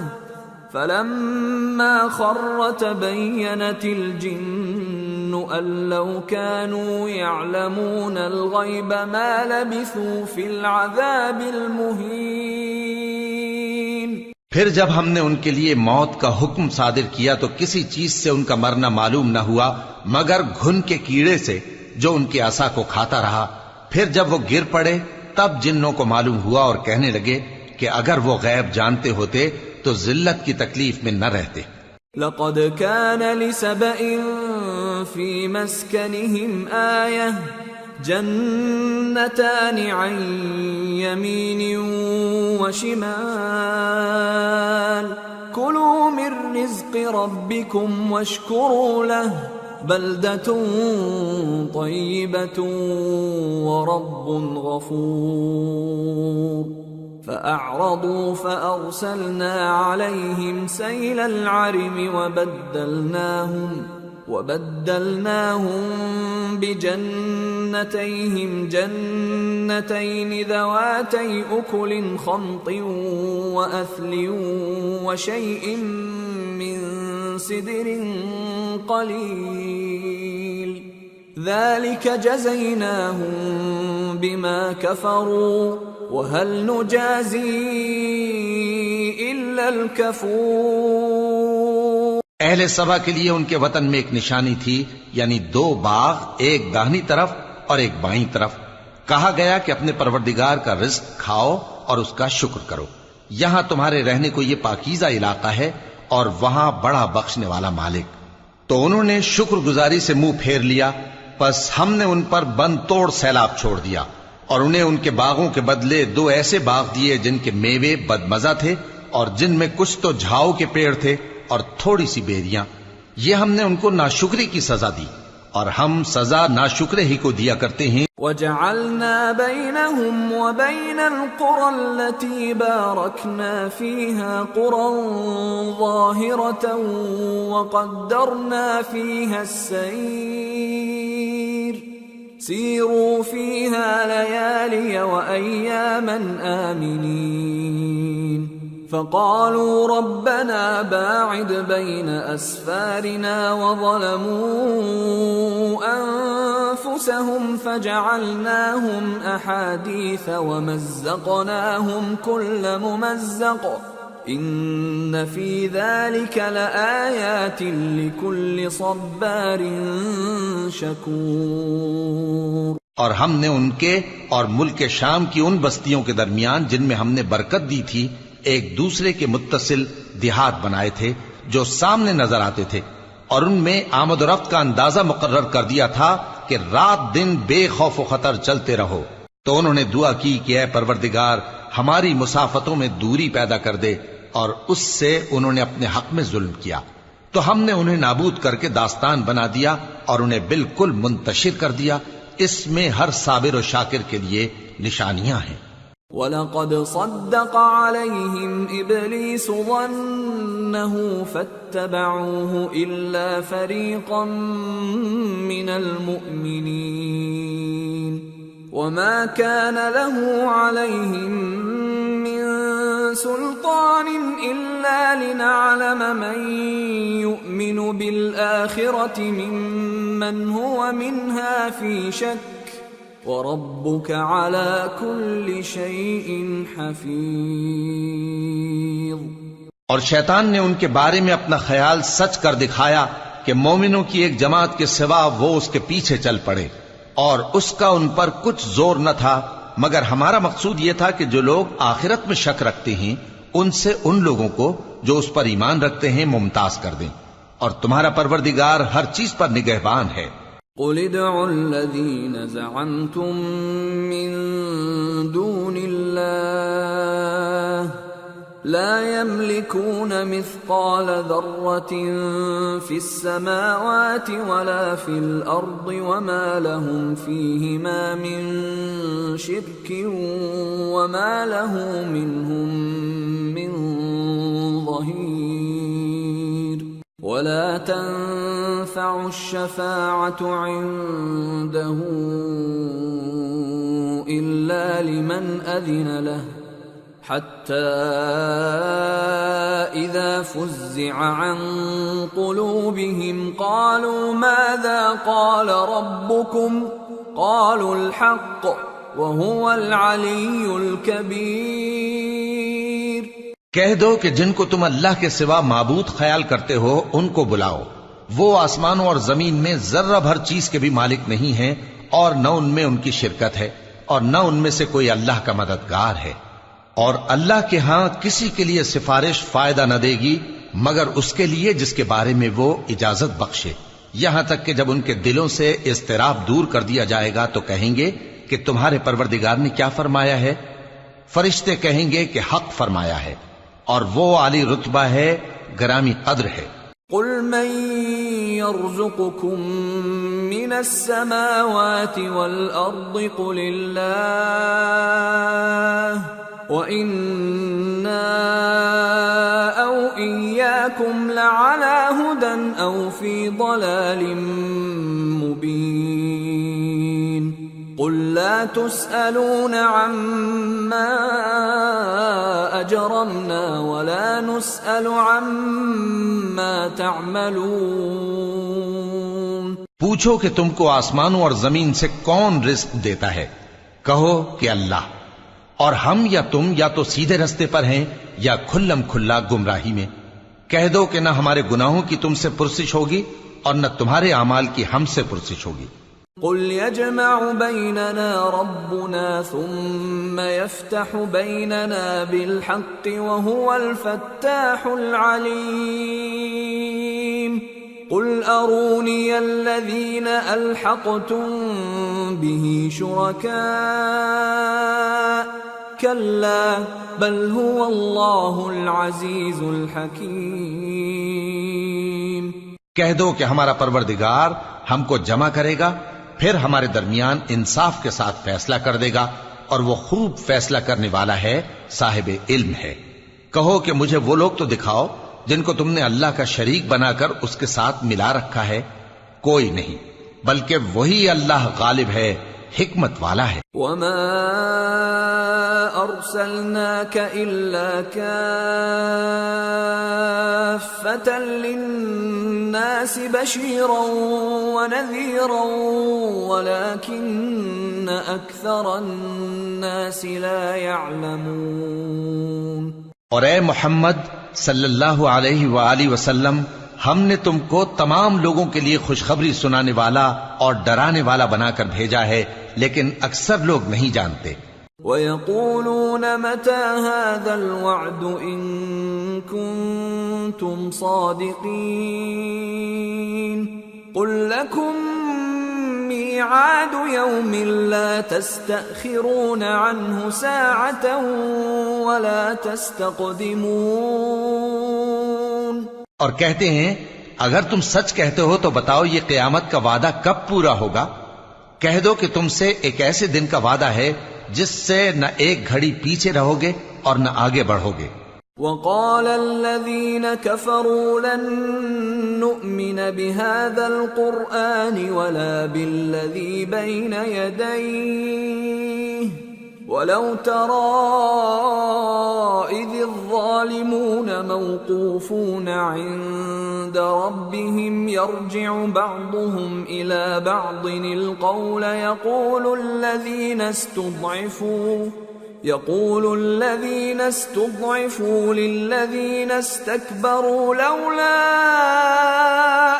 فَلَمَّا خَرَّ تَبَيَّنَتِ الْجِنُّ أَن لَّوْ كَانُوا يَعْلَمُونَ الْغَيْبَ مَا لَبِثُوا فِي الْعَذَابِ الْمُهِينِ۔ پھر جب ہم نے ان کے لیے موت کا حکم صادر کیا تو کسی چیز سے ان کا مرنا معلوم نہ ہوا مگر گھن کے کیڑے سے جو ان کے عصا کو کھاتا رہا۔ پھر جب وہ گر پڑے تب جنوں کو معلوم ہوا اور کہنے لگے کہ اگر وہ غیب جانتے ہوتے تو ذلت کی تکلیف میں نہ رہتے۔ لَقَدْ كَانَ لِسَبَإٍ فِي مَسْكَنِهِمْ آيَةٌ جَنَّتَانِ عَنْ يَمِينٍ وَشِمَالٍ كُلُوا مِنْ رِزْقِ رَبِّكُمْ وَاشْكُرُوا لَهُ بَلْدَةٌ طَيِّبَةٌ وَرَبٌّ غَفُورٌ۔ فَأَعْرَضُوا فَأَرْسَلْنَا عَلَيْهِمْ سَيْلَ الْعَرِمِ وَبَدَّلْنَاهُمْ بِجَنَّتَيْهِمْ جَنَّتَيْنِ ذَوَاتَيْ أُكُلٍ خَمْطٍ وَأَثْلٍ وَشَيْءٍ مِّن سِدْرٍ قَلِيلٍ ذَلِكَ جَزَيْنَاهُمْ بِمَا كَفَرُوا وَهَلْ نُجَازِي إِلَّا الْكَفُورَ۔ اہل سبا کے لیے ان کے وطن میں ایک نشانی تھی، یعنی 2 باغ، ایک داہنی طرف اور ایک بائیں طرف۔ کہا گیا کہ اپنے پروردگار کا رزق کھاؤ اور اس کا شکر کرو، یہاں تمہارے رہنے کو یہ پاکیزہ علاقہ ہے اور وہاں بڑا بخشنے والا مالک۔ تو انہوں نے شکر گزاری سے منہ پھیر لیا، پس ہم نے ان پر بند توڑ سیلاب چھوڑ دیا، اور انہیں ان کے باغوں کے بدلے 2 ایسے باغ دیے جن کے میوے بدمزہ تھے اور جن میں کچھ تو جھاؤ کے پیڑ تھے اور تھوڑی سی بیریاں۔ یہ ہم نے ان کو ناشکری کی سزا دی، اور ہم سزا ناشکرے ہی کو دیا کرتے ہیں۔ وَجَعَلْنَا بَيْنَهُمْ وَبَيْنَ الْقُرَى الَّتِي بَارَكْنَا فِيهَا قُرًى ظَاهِرَةً وَقَدَّرْنَا فِيهَا السَّيْرَ سِيرُوا فِيهَا لَيَالِيَ وَأَيَّامًا آمِنِينَ فَقَالُوا رَبَّنَا بَاعِدْ بَيْنَ أَسْفَارِنَا وَظَلَمُوا أَنفُسَهُمْ فَجَعَلْنَاهُمْ أَحَادِيثَ وَمَزَّقْنَاهُمْ كُلَّ مُمَزَّقٍ إِنَّ فِي ذَلِكَ لَآيَاتٍ لِكُلِّ صَبَّارٍ شَكُورٍ۔ اور ہم نے ان کے اور ملک شام کی ان بستیوں کے درمیان جن میں ہم نے برکت دی تھی ایک دوسرے کے متصل دیہات بنائے تھے جو سامنے نظر آتے تھے، اور ان میں آمد و رفت کا اندازہ مقرر کر دیا تھا کہ رات دن بے خوف و خطر چلتے رہو۔ تو انہوں نے دعا کی کہ اے پروردگار ہماری مسافتوں میں دوری پیدا کر دے، اور اس سے انہوں نے اپنے حق میں ظلم کیا، تو ہم نے انہیں نابود کر کے داستان بنا دیا اور انہیں بالکل منتشر کر دیا۔ اس میں ہر صابر و شاکر کے لیے نشانیاں ہیں۔ وَلَقَدْ صَدَّقَ عَلَيْهِمْ إِبْلِيسُ ظَنَّهُ فَاتَّبَعُوهُ إِلَّا فَرِيقًا مِّنَ الْمُؤْمِنِينَ وَمَا كَانَ لَهُ عَلَيْهِمْ مِّن سُلْطَانٍ إِلَّا لِنَعْلَمَ مَن يُؤْمِنُ بِالْآخِرَةِ مِمَّنْ هُوَ مِنْهَا فِي شَكٍّ وَرَبُّكَ عَلَى كُلِّ شَيْءٍ حَفِيظٌ۔ اور شیطان نے ان کے بارے میں اپنا خیال سچ کر دکھایا کہ مومنوں کی ایک جماعت کے سوا وہ اس کے پیچھے چل پڑے، اور اس کا ان پر کچھ زور نہ تھا، مگر ہمارا مقصود یہ تھا کہ جو لوگ آخرت میں شک رکھتے ہیں ان سے ان لوگوں کو جو اس پر ایمان رکھتے ہیں ممتاز کر دیں، اور تمہارا پروردگار ہر چیز پر نگہبان ہے۔ قُلِ ادْعُوا الَّذِينَ زَعَمْتُم مِّن دُونِ اللَّهِ لَا يَمْلِكُونَ مِثْقَالَ ذَرَّةٍ فِي السَّمَاوَاتِ وَلَا فِي الْأَرْضِ وَمَا لَهُمْ فِيهِمَا مِن شِرْكٍ وَمَا لَهُ مِنْهُم مِّن ظَهِيرٍ وَلَا تَنفَعُ الشَّفَاعَةُ عِندَهُ إِلَّا لِمَنْ أَذِنَ لَهُ حَتَّى إِذَا فُزِّعَ عَن قُلُوبِهِمْ قَالُوا مَاذَا قَالَ رَبُّكُمْ قَالُوا الْحَقَّ وَهُوَ الْعَلِيُّ الْكَبِيرُ۔ کہہ دو کہ جن کو تم اللہ کے سوا معبود خیال کرتے ہو ان کو بلاؤ، وہ آسمانوں اور زمین میں ذرہ بھر چیز کے بھی مالک نہیں ہیں، اور نہ ان میں ان کی شرکت ہے، اور نہ ان میں سے کوئی اللہ کا مددگار ہے، اور اللہ کے ہاں کسی کے لیے سفارش فائدہ نہ دے گی مگر اس کے لیے جس کے بارے میں وہ اجازت بخشے، یہاں تک کہ جب ان کے دلوں سے اضطراب دور کر دیا جائے گا تو کہیں گے کہ تمہارے پروردگار نے کیا فرمایا ہے؟ فرشتے کہیں گے کہ حق فرمایا ہے، اور وہ عالی رتبہ ہے، گرامی قدر ہے۔ قُلْ مَن يَرْزُقُكُم مِّنَ السَّمَاوَاتِ وَالْأَرْضِ قُلِ اللَّهُ وَإِنَّا أَوْ إِيَّاكُمْ لَعَلَى هُدًى أَوْ فِي ضَلَالٍ مُّبِينٍ قُل لَّا تُسْأَلُونَ عَمَّا أَجْرَمْنَا وَلَا نُسْأَلُ عَمَّا تَعْمَلُونَ۔ پوچھو کہ تم کو آسمانوں اور زمین سے کون رزق دیتا ہے؟ کہو کہ اللہ، اور ہم یا تم یا تو سیدھے رستے پر ہیں یا کھلم کھلا گمراہی میں۔ کہہ دو کہ نہ ہمارے گناہوں کی تم سے پرسش ہوگی اور نہ تمہارے اعمال کی ہم سے پرسش ہوگی۔ قُلْ يَجْمَعُ بَيْنَنَا رَبُّنَا ثُمَّ يَفْتَحُ بَيْنَنَا بِالْحَقِّ وَهُوَ الْفَتَّاحُ الْعَلِيمُ قُلْ أَرُونِيَ الَّذِينَ أَلْحَقْتُم بِهِ شُرَكَاءَ كَلَّا بَلْ هُوَ اللَّهُ الْعَزِيزُ الْحَكِيمُ۔ کہہ دو کہ ہمارا پروردگار ہم کو جمع کرے گا، پھر ہمارے درمیان انصاف کے ساتھ فیصلہ کر دے گا، اور وہ خوب فیصلہ کرنے والا ہے، صاحب علم ہے۔ کہو کہ مجھے وہ لوگ تو دکھاؤ جن کو تم نے اللہ کا شریک بنا کر اس کے ساتھ ملا رکھا ہے۔ کوئی نہیں، بلکہ وہی اللہ غالب ہے، حکمت والا ہے۔ وَمَا أَرْسَلْنَاكَ إِلَّا كَافَّةً لِلنَّاسِ بَشِيرًا وَنَذِيرًا وَلَكِنَّ أَكْثَرَ النَّاسِ لَا يَعْلَمُونَ۔ اور اے محمد صلی اللہ علیہ وآلہ وسلم، ہم نے تم کو تمام لوگوں کے لیے خوشخبری سنانے والا اور ڈرانے والا بنا کر بھیجا ہے، لیکن اکثر لوگ نہیں جانتے۔ وَيَقُولُونَ مَتَى هَذَا الْوَعْدُ إِن كُنتُمْ صَادِقِينَ قُل لَّكُم مِّيعَادُ يَوْمٍ لَّا تَسْتَأْخِرُونَ عَنْهُ سَاعَةً وَلَا تَسْتَقْدِمُونَ۔ اور کہتے ہیں اگر تم سچ کہتے ہو تو بتاؤ یہ قیامت کا وعدہ کب پورا ہوگا؟ کہہ دو کہ تم سے ایک ایسے دن کا وعدہ ہے جس سے نہ ایک گھڑی پیچھے رہو گے اور نہ آگے بڑھو گے۔ وَقَالَ الَّذِينَ كَفَرُوا لَن نُّؤْمِنَ بِهَذَا الْقُرْآنِ وَلَا بِالَّذِي بَيْنَ يَدَيْهِ وَلَوْ تَرَىٰ إِذِ الظَّالِمُونَ مَوْقُوفُونَ عِندَ رَبِّهِمْ يَرْجِعُ بَعْضُهُمْ إِلَىٰ بَعْضٍ الْقَوْلَ يقول الذين استضعفوا للذين استكبروا لولا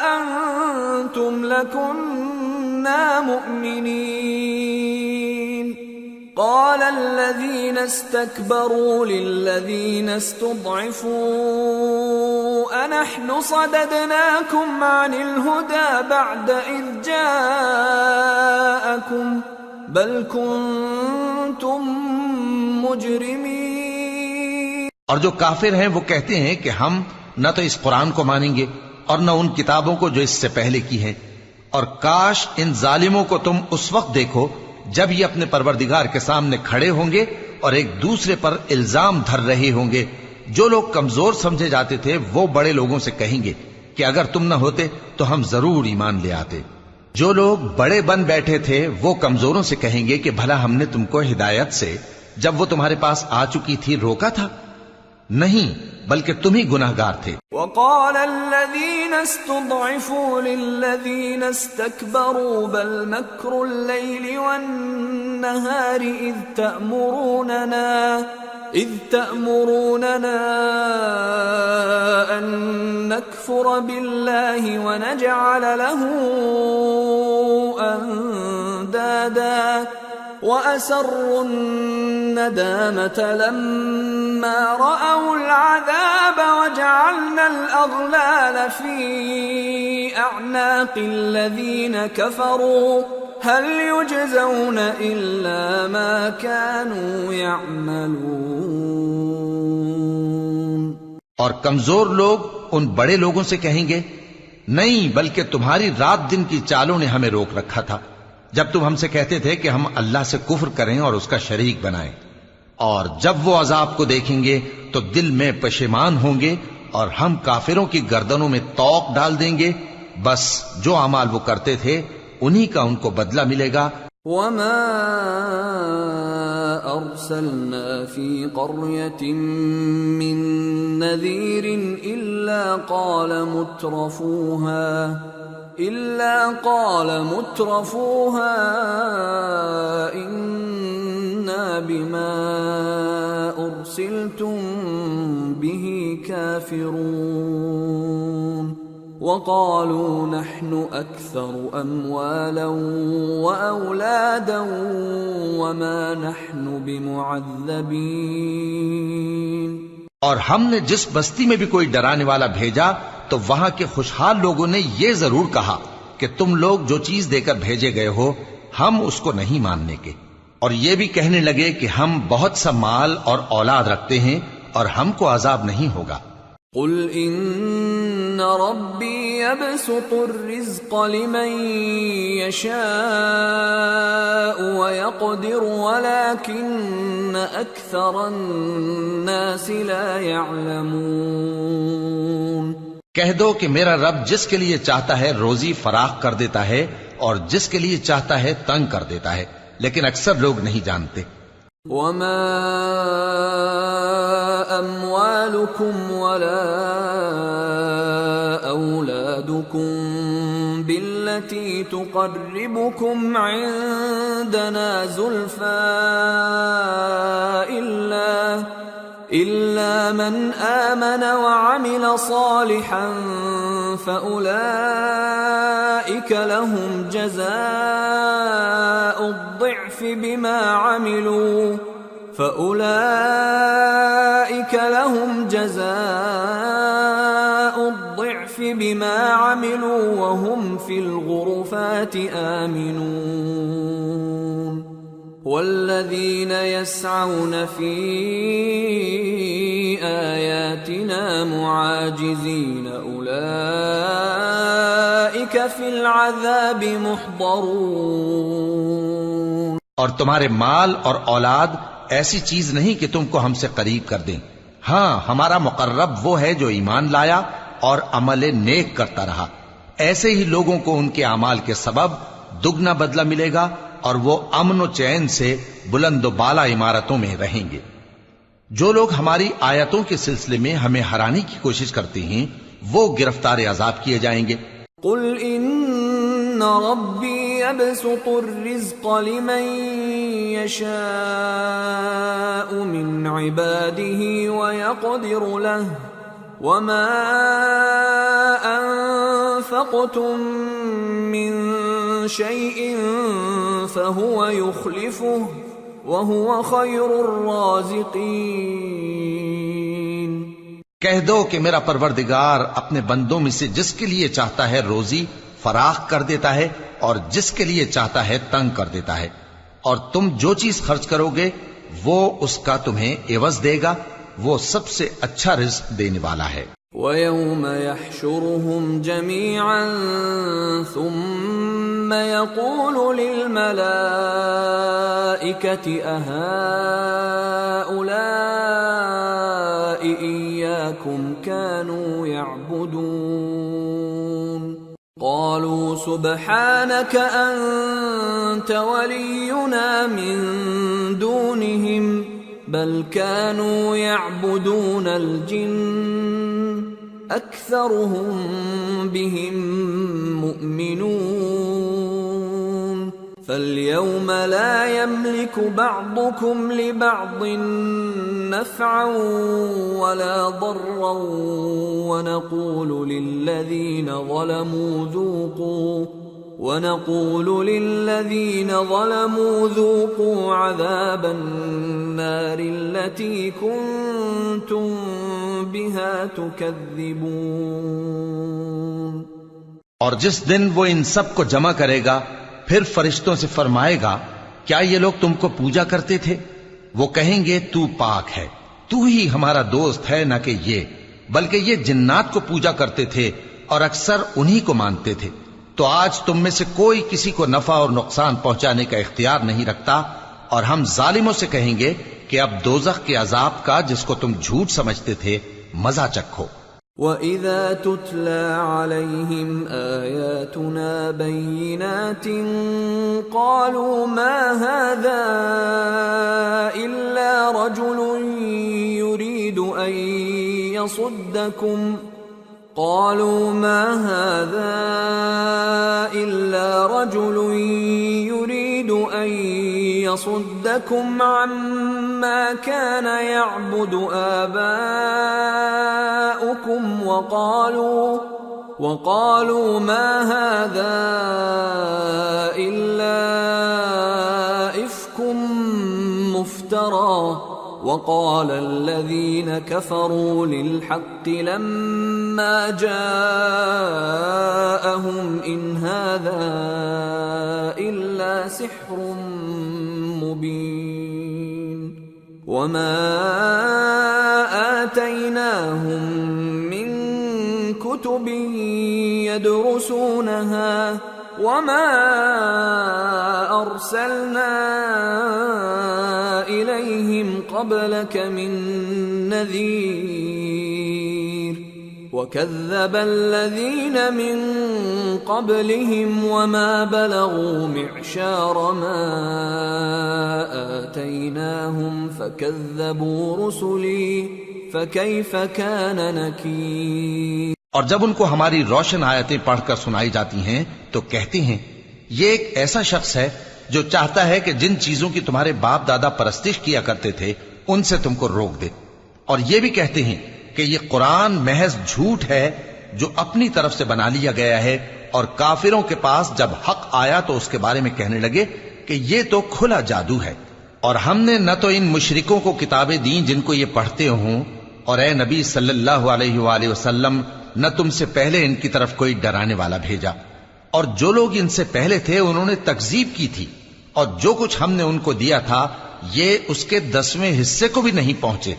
أنتم لكنا مؤمنين قال الذين استكبروا للذين استضعفوا أنحن صددناكم عن الهدى بعد إذ جاءكم بل كنتم مجرمین۔ اور جو کافر ہیں وہ کہتے ہیں کہ ہم نہ تو اس قرآن کو مانیں گے اور نہ ان کتابوں کو جو اس سے پہلے کی ہیں، اور کاش ان ظالموں کو تم اس وقت دیکھو جب یہ اپنے پروردگار کے سامنے کھڑے ہوں گے اور ایک دوسرے پر الزام دھر رہے ہوں گے۔ جو لوگ کمزور سمجھے جاتے تھے وہ بڑے لوگوں سے کہیں گے کہ اگر تم نہ ہوتے تو ہم ضرور ایمان لے آتے۔ جو لوگ بڑے بن بیٹھے تھے وہ کمزوروں سے کہیں گے کہ بھلا ہم نے تم کو ہدایت سے جب وہ تمہارے پاس آ چکی تھی روکا تھا؟ نہیں، بلکہ تم ہی گناہگار تھے۔ وقال الذين استضعفوا للذين استكبروا بل مكر الليل والنهار إذ تأمروننا أن نكفر بالله ونجعل له أندادا وَأَسَرُّوا النَّدَامَةَ لَمَّا رَأَوُا الْعَذَابَ وَجَعَلْنَا الْأَغْلَالَ فِي أَعْنَاقِ الَّذِينَ كَفَرُوا هَلْ يُجْزَوْنَ إِلَّا مَا كَانُوا يَعْمَلُونَ۔ اور کمزور لوگ ان بڑے لوگوں سے کہیں گے نہیں، بلکہ تمہاری رات دن کی چالوں نے ہمیں روک رکھا تھا جب تم ہم سے کہتے تھے کہ ہم اللہ سے کفر کریں اور اس کا شریک بنائیں، اور جب وہ عذاب کو دیکھیں گے تو دل میں پشیمان ہوں گے اور ہم کافروں کی گردنوں میں طوق ڈال دیں گے۔ بس جو اعمال وہ کرتے تھے انہی کا ان کو بدلہ ملے گا۔ وَمَا أَرْسَلْنَا فِي قَرْيَةٍ مِّن نَّذِيرٍ إِلَّا قال مترفوها إنا بما أرسلتم به كافرون وقالوا نحن أكثر أموالا وأولادا وما نحن بمعذبين۔ اور ہم نے جس بستی میں بھی کوئی ڈرانے والا بھیجا تو وہاں کے خوشحال لوگوں نے یہ ضرور کہا کہ تم لوگ جو چیز دے کر بھیجے گئے ہو ہم اس کو نہیں ماننے کے، اور یہ بھی کہنے لگے کہ ہم بہت سا مال اور اولاد رکھتے ہیں اور ہم کو عذاب نہیں ہوگا۔ قل ان ربی یبسط الرزق لمن یشاء ویقدر ولكن اکثر الناس لا يعلمون۔ کہہ دو کہ میرا رب جس کے لیے چاہتا ہے روزی فراخ کر دیتا ہے اور جس کے لیے چاہتا ہے تنگ کر دیتا ہے، لیکن اکثر لوگ نہیں جانتے۔ وما اموالكم ولا اولادكم بالتي تقربكم عندنا زلفى إلا من آمن وعمل صالحا فأولئك لهم جزاء الضعف بما عملوا فَأُولَئِكَ لَهُمْ جَزَاءُ الضِّعْفِ بِمَا عَمِلُوا وَهُمْ فِي الْغُرُفَاتِ آمِنُونَ وَالَّذِينَ يَسْعَوْنَ فِي آيَاتِنَا مُعَاجِزِينَ أُولَئِكَ فِي الْعَذَابِ مُحْضَرُونَ۔ اور تمہارے مال اور اولاد ایسی چیز نہیں کہ تم کو ہم سے قریب کر دیں۔ ہاں، ہمارا مقرب وہ ہے جو ایمان لایا اور عمل نیک کرتا رہا۔ ایسے ہی لوگوں کو ان کے اعمال کے سبب دگنا بدلہ ملے گا اور وہ امن و چین سے بلند و بالا عمارتوں میں رہیں گے۔ جو لوگ ہماری آیتوں کے سلسلے میں ہمیں ہرانے کی کوشش کرتے ہیں وہ گرفتار عذاب کیے جائیں گے۔ قل ان ربی یبسط الرزق لمن یشاء من عباده ویقدر له وما انفقتم من شيء فهو يخلفه وهو خير الرازقين۔ کہہ دو کہ میرا پروردگار اپنے بندوں میں سے جس کے لیے چاہتا ہے روزی فراخ کر دیتا ہے اور جس کے لیے چاہتا ہے تنگ کر دیتا ہے، اور تم جو چیز خرچ کرو گے وہ اس کا تمہیں عوض دے گا، وہ سب سے اچھا رزق دینے والا ہے۔ وَيَوْمَ يَحْشُرُهُمْ جَمِيعًا ثُمَّ يَقُولُ لِلْمَلَائِكَةِ أَهَؤُلَاءِ إِيَّاكُمْ كَانُوا يَعْبُدُونَ قَالُوا سُبْحَانَكَ أَنْتَ وَلِيُّنَا مِنْ دُونِهِمْ بل كانوا يعبدون الجن أكثرهم بهم مؤمنون فاليوم لا يملك بعضكم لبعض نفعا ولا ضرا ونقول للذين ظلموا ذوقوا عذاب النار التي كنتم بها تكذبون۔ اور جس دن وہ ان سب کو جمع کرے گا پھر فرشتوں سے فرمائے گا کیا یہ لوگ تم کو پوجا کرتے تھے؟ وہ کہیں گے تو پاک ہے، تو ہی ہمارا دوست ہے، نہ کہ یہ، بلکہ یہ جنات کو پوجا کرتے تھے اور اکثر انہی کو مانتے تھے۔ تو آج تم میں سے کوئی کسی کو نفع اور نقصان پہنچانے کا اختیار نہیں رکھتا، اور ہم ظالموں سے کہیں گے کہ اب دوزخ کے عذاب کا جس کو تم جھوٹ سمجھتے تھے مزہ چکھو۔ وَإِذَا تُتْلَى عَلَيْهِمْ آيَاتُنَا بَيِّنَاتٍ قَالُوا مَا هَذَا إِلَّا رَجُلٌ يُرِيدُ أَن يَصُدَّكُمْ عما كان يعبد آباؤكم وقالوا ما هذا إلا إفك مفترى وقال الذين كفروا للحق لما جاءهم إن هذا إلا سحر مبين وما آتيناهم من كتب يدرسونها وما أرسلنا إليهم قبلك من نذير وكذب الذين من قبلهم وما بلغوا معشار ما آتيناهم فكذبوا رسلي فكيف كان نكير۔ اور جب ان کو ہماری روشن آیتیں پڑھ کر سنائی جاتی ہیں تو کہتے ہیں یہ ایک ایسا شخص ہے جو چاہتا ہے کہ جن چیزوں کی تمہارے باپ دادا پرستش کیا کرتے تھے ان سے تم کو روک دے، اور یہ بھی کہتے ہیں کہ یہ قرآن محض جھوٹ ہے جو اپنی طرف سے بنا لیا گیا ہے، اور کافروں کے پاس جب حق آیا تو اس کے بارے میں کہنے لگے کہ یہ تو کھلا جادو ہے۔ اور ہم نے نہ تو ان مشرکوں کو کتابیں دیں جن کو یہ پڑھتے ہوں، اور اے نبی صلی اللہ علیہ وآلہ وسلم نہ تم سے پہلے ان کی طرف کوئی ڈرانے والا بھیجا، اور جو لوگ ان سے پہلے تھے انہوں نے تکذیب کی تھی، اور جو کچھ ہم نے ان کو دیا تھا یہ اس کے 10ویں حصے کو بھی نہیں پہنچے۔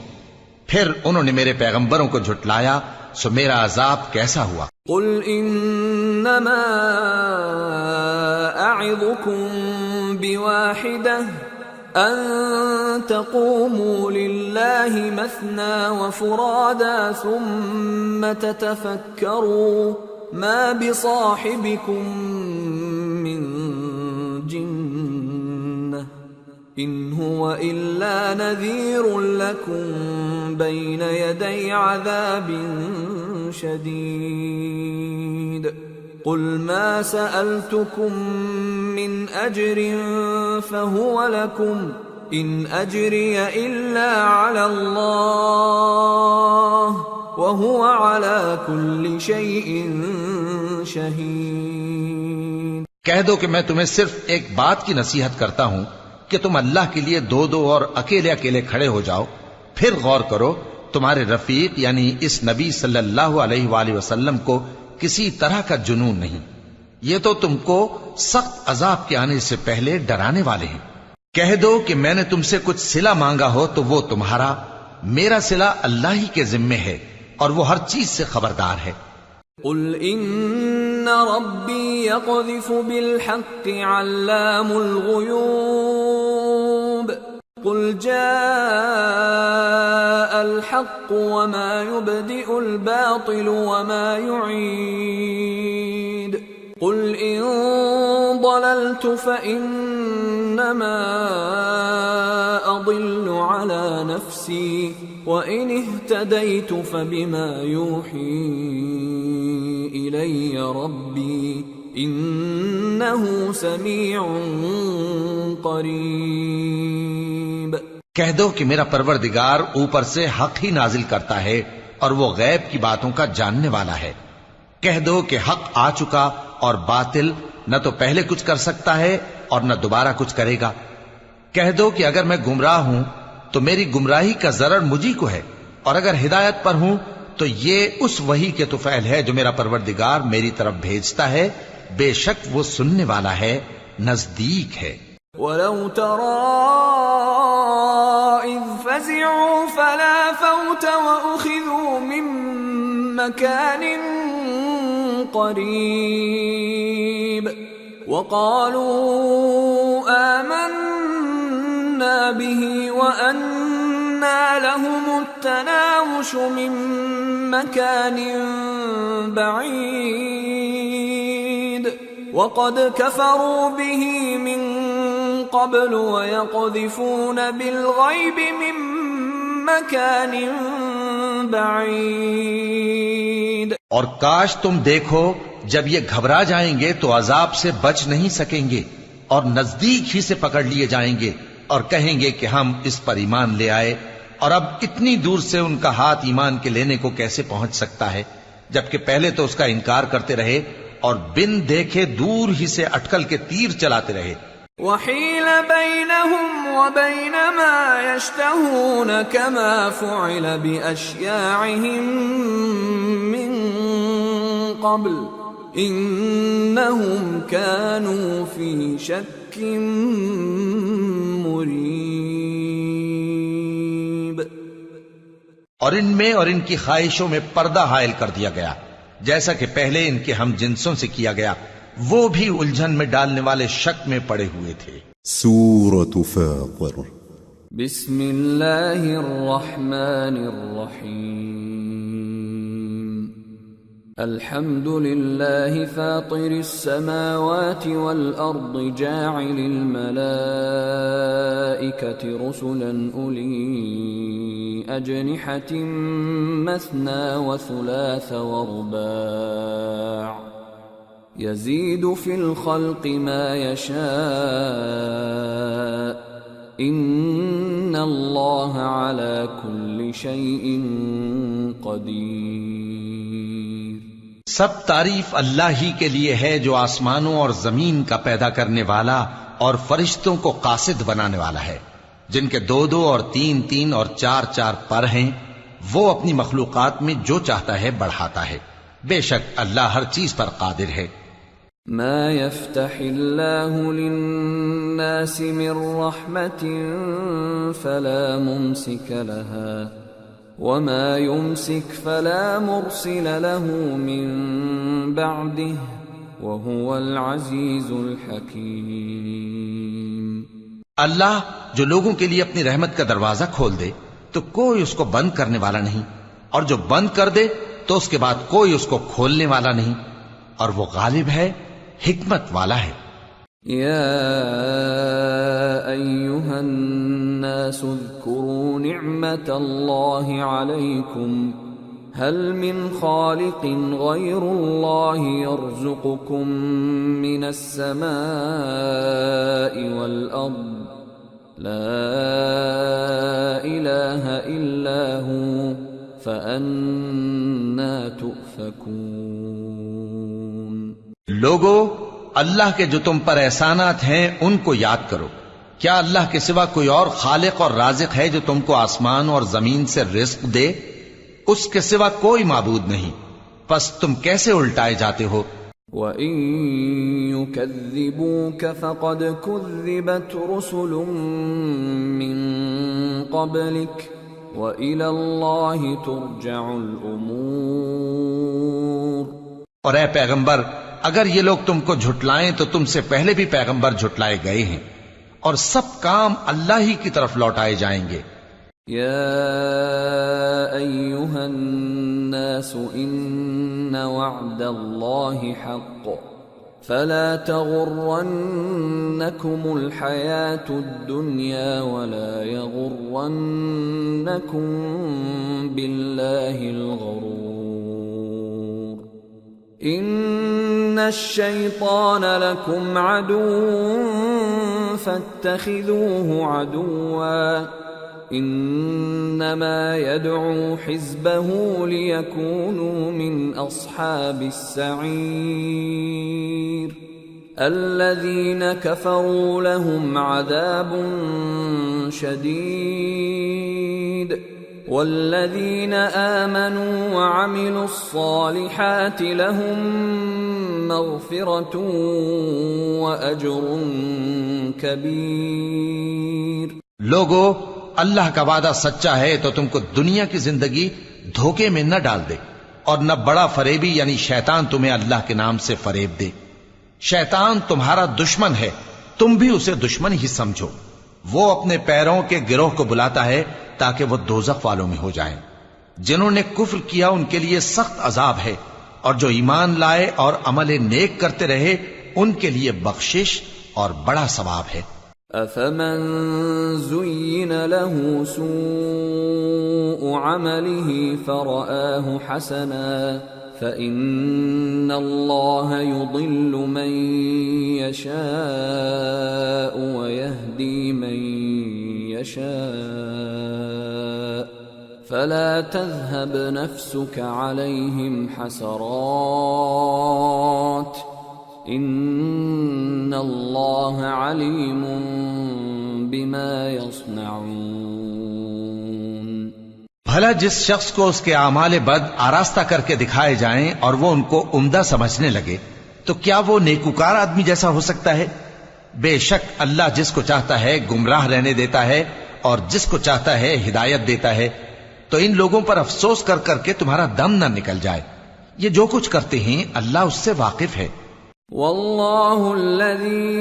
پھر انہوں نے میرے پیغمبروں کو جھٹلایا، سو میرا عذاب کیسا ہوا۔ قل انما اعظكم بواحدة ان تقوموا لله مثنى وفرادا ثم تتفكروا ما بصاحبكم من جنة ان هو الا نذير لكم بين يدي عذاب شديد قل ما سألتكم من أجر فهو لكم إن أجري إلا على الله وهو على كل شيء شهيد۔ کہہ دو کہ میں تمہیں صرف ایک بات کی نصیحت کرتا ہوں کہ تم اللہ کے لیے دو دو اور اکیلے اکیلے کھڑے ہو جاؤ، پھر غور کرو تمہارے رفیق یعنی اس نبی صلی اللہ علیہ وآلہ وسلم کو کسی طرح کا جنون نہیں، یہ تو تم کو سخت عذاب کے آنے سے پہلے ڈرانے والے ہیں۔ کہہ دو کہ میں نے تم سے کچھ صلہ مانگا ہو تو وہ تمہارا، میرا صلہ اللہ ہی کے ذمے ہے اور وہ ہر چیز سے خبردار ہے۔ قل ان ربی یقذف بالحق علام الغیوب قل جاء الحق وما يبدئ الباطل وما يعيد قل ان ضللت فإنما أضل على نفسي وإن اهتديت فبما يوحي إلي ربي إنه سميع قریب۔ کہہ دو کہ میرا پروردگار اوپر سے حق ہی نازل کرتا ہے اور وہ غیب کی باتوں کا جاننے والا ہے۔ کہہ دو کہ حق آ چکا اور باطل نہ تو پہلے کچھ کر سکتا ہے اور نہ دوبارہ کچھ کرے گا۔ کہہ دو کہ اگر میں گمراہ ہوں تو میری گمراہی کا ضرر مجھی کو ہے، اور اگر ہدایت پر ہوں تو یہ اس وحی کے طفیل ہے جو میرا پروردگار میری طرف بھیجتا ہے، بے شک وہ سننے والا ہے، نزدیک ہے۔ وَلَوْ تَرَىٰ إِذْ فَزِعُوا فَلَا فَوْتَ وَأُخِذُوا مِن مَّكَانٍ قَرِيبٍ وَقَالُوا آمَنَّا بِهِ وَأَنَّىٰ لَهُمُ التَّنَاوُشُ مِن مَّكَانٍ بَعِيدٍ وَقَدْ كَفَرُوا بِهِ مِن قبل ويقذفون بالغيب من مكان بعيد۔ اور کاش تم دیکھو جب یہ گھبرا جائیں گے تو عذاب سے بچ نہیں سکیں گے اور نزدیک ہی سے پکڑ لیے جائیں گے اور کہیں گے کہ ہم اس پر ایمان لے آئے، اور اب اتنی دور سے ان کا ہاتھ ایمان کے لینے کو کیسے پہنچ سکتا ہے، جبکہ پہلے تو اس کا انکار کرتے رہے اور بن دیکھے دور ہی سے اٹکل کے تیر چلاتے رہے۔ وحيل بينهم وبين ما يشتهون كما فعل بأشياعهم من قبل إنهم كانوا في شك مريب۔ اور ان میں اور ان کی خواہشوں میں پردہ حائل کر دیا گیا، جیسا کہ پہلے ان کے ہم جنسوں سے کیا گیا، وہ بھی الجھن میں ڈالنے والے شک میں پڑے ہوئے تھے۔ سورة فاطر۔ بسم اللہ الرحمن الرحیم۔ الحمد للہ فاطر السماوات والارض جاعل الملائکة رسلا اولی اجنحة مثنى وثلاث ورباع يزيد في الخلق ما يشاء إن الله على كل شيء قدير۔ سب تعریف اللہ ہی کے لیے ہے جو آسمانوں اور زمین کا پیدا کرنے والا اور فرشتوں کو قاصد بنانے والا ہے۔ جن کے 2 2 اور 3 3 اور 4 4 پر ہیں، وہ اپنی مخلوقات میں جو چاہتا ہے بڑھاتا ہے، بے شک اللہ ہر چیز پر قادر ہے۔ ما يفتح الله للناس من رحمة فلا ممسك لها وما يمسك فلا مرسل له من بعده وهو العزيز الحكيم۔ اللہ جو لوگوں کے لیے اپنی رحمت کا دروازہ کھول دے تو کوئی اس کو بند کرنے والا نہیں، اور جو بند کر دے تو اس کے بعد کوئی اس کو کھولنے والا نہیں، اور وہ غالب ہے، حکمت والا ہے۔ یا ایھا الناس اذکروا نعمت اللہ علیکم هل من خالق غیر اللہ یرزقکم من السماء والارض لا الہ الا هو فأنا تؤفکون۔ لوگو، اللہ کے جو تم پر احسانات ہیں ان کو یاد کرو۔ کیا اللہ کے سوا کوئی اور خالق اور رازق ہے جو تم کو آسمان اور زمین سے رزق دے؟ اس کے سوا کوئی معبود نہیں، پس تم کیسے الٹائے جاتے ہو؟ وَإِن يُكَذِّبُوكَ فَقَدْ كُذِّبَتْ رُسُلٌ مِّن قَبْلِكَ وَإِلَى اللَّهِ تُرْجَعُ الْأُمُورُ۔ اور اے پیغمبر، اگر یہ لوگ تم کو جھٹلائیں تو تم سے پہلے بھی پیغمبر جھٹلائے گئے ہیں، اور سب کام اللہ ہی کی طرف لوٹائے جائیں گے۔ یا ایھا الناس ان وعد اللہ حق فلا تغرنکم الحیاة الدنیا ولا یغرنکم باللہ الغرور۔ ان الشیطان لکم عدو فاتخذوه عدوا انما يدعو حزبه ليكونوا من اصحاب السعير الذين كفروا لهم عذاب شديد والذين آمنوا وعملوا الصالحات لهم مغفرة وأجر كبير۔ لوگو، اللہ کا وعدہ سچا ہے تو تم کو دنیا کی زندگی دھوکے میں نہ ڈال دے، اور نہ بڑا فریبی یعنی شیطان تمہیں اللہ کے نام سے فریب دے۔ شیطان تمہارا دشمن ہے، تم بھی اسے دشمن ہی سمجھو۔ وہ اپنے پیروں کے گروہ کو بلاتا ہے تاکہ وہ دوزخ والوں میں ہو جائیں۔ جنہوں نے کفر کیا ان کے لیے سخت عذاب ہے، اور جو ایمان لائے اور عمل نیک کرتے رہے ان کے لیے بخشش اور بڑا ثواب ہے۔ افمن زین له سوء عمله فرآه حسنا فإن الله يضل من يشاء ويهدي من يشاء فلا تذهب نفسك عليهم حسرات ان اللہ علیم بما یصنعون۔ بھلا جس شخص کو اس کے اعمال بد آراستہ کر کے دکھائے جائیں اور وہ ان کو عمدہ سمجھنے لگے تو کیا وہ نیکوکار آدمی جیسا ہو سکتا ہے؟ بے شک اللہ جس کو چاہتا ہے گمراہ رہنے دیتا ہے اور جس کو چاہتا ہے ہدایت دیتا ہے۔ تو ان لوگوں پر افسوس کر کر کے تمہارا دم نہ نکل جائے، یہ جو کچھ کرتے ہیں اللہ اس سے واقف ہے۔ واللہ الذی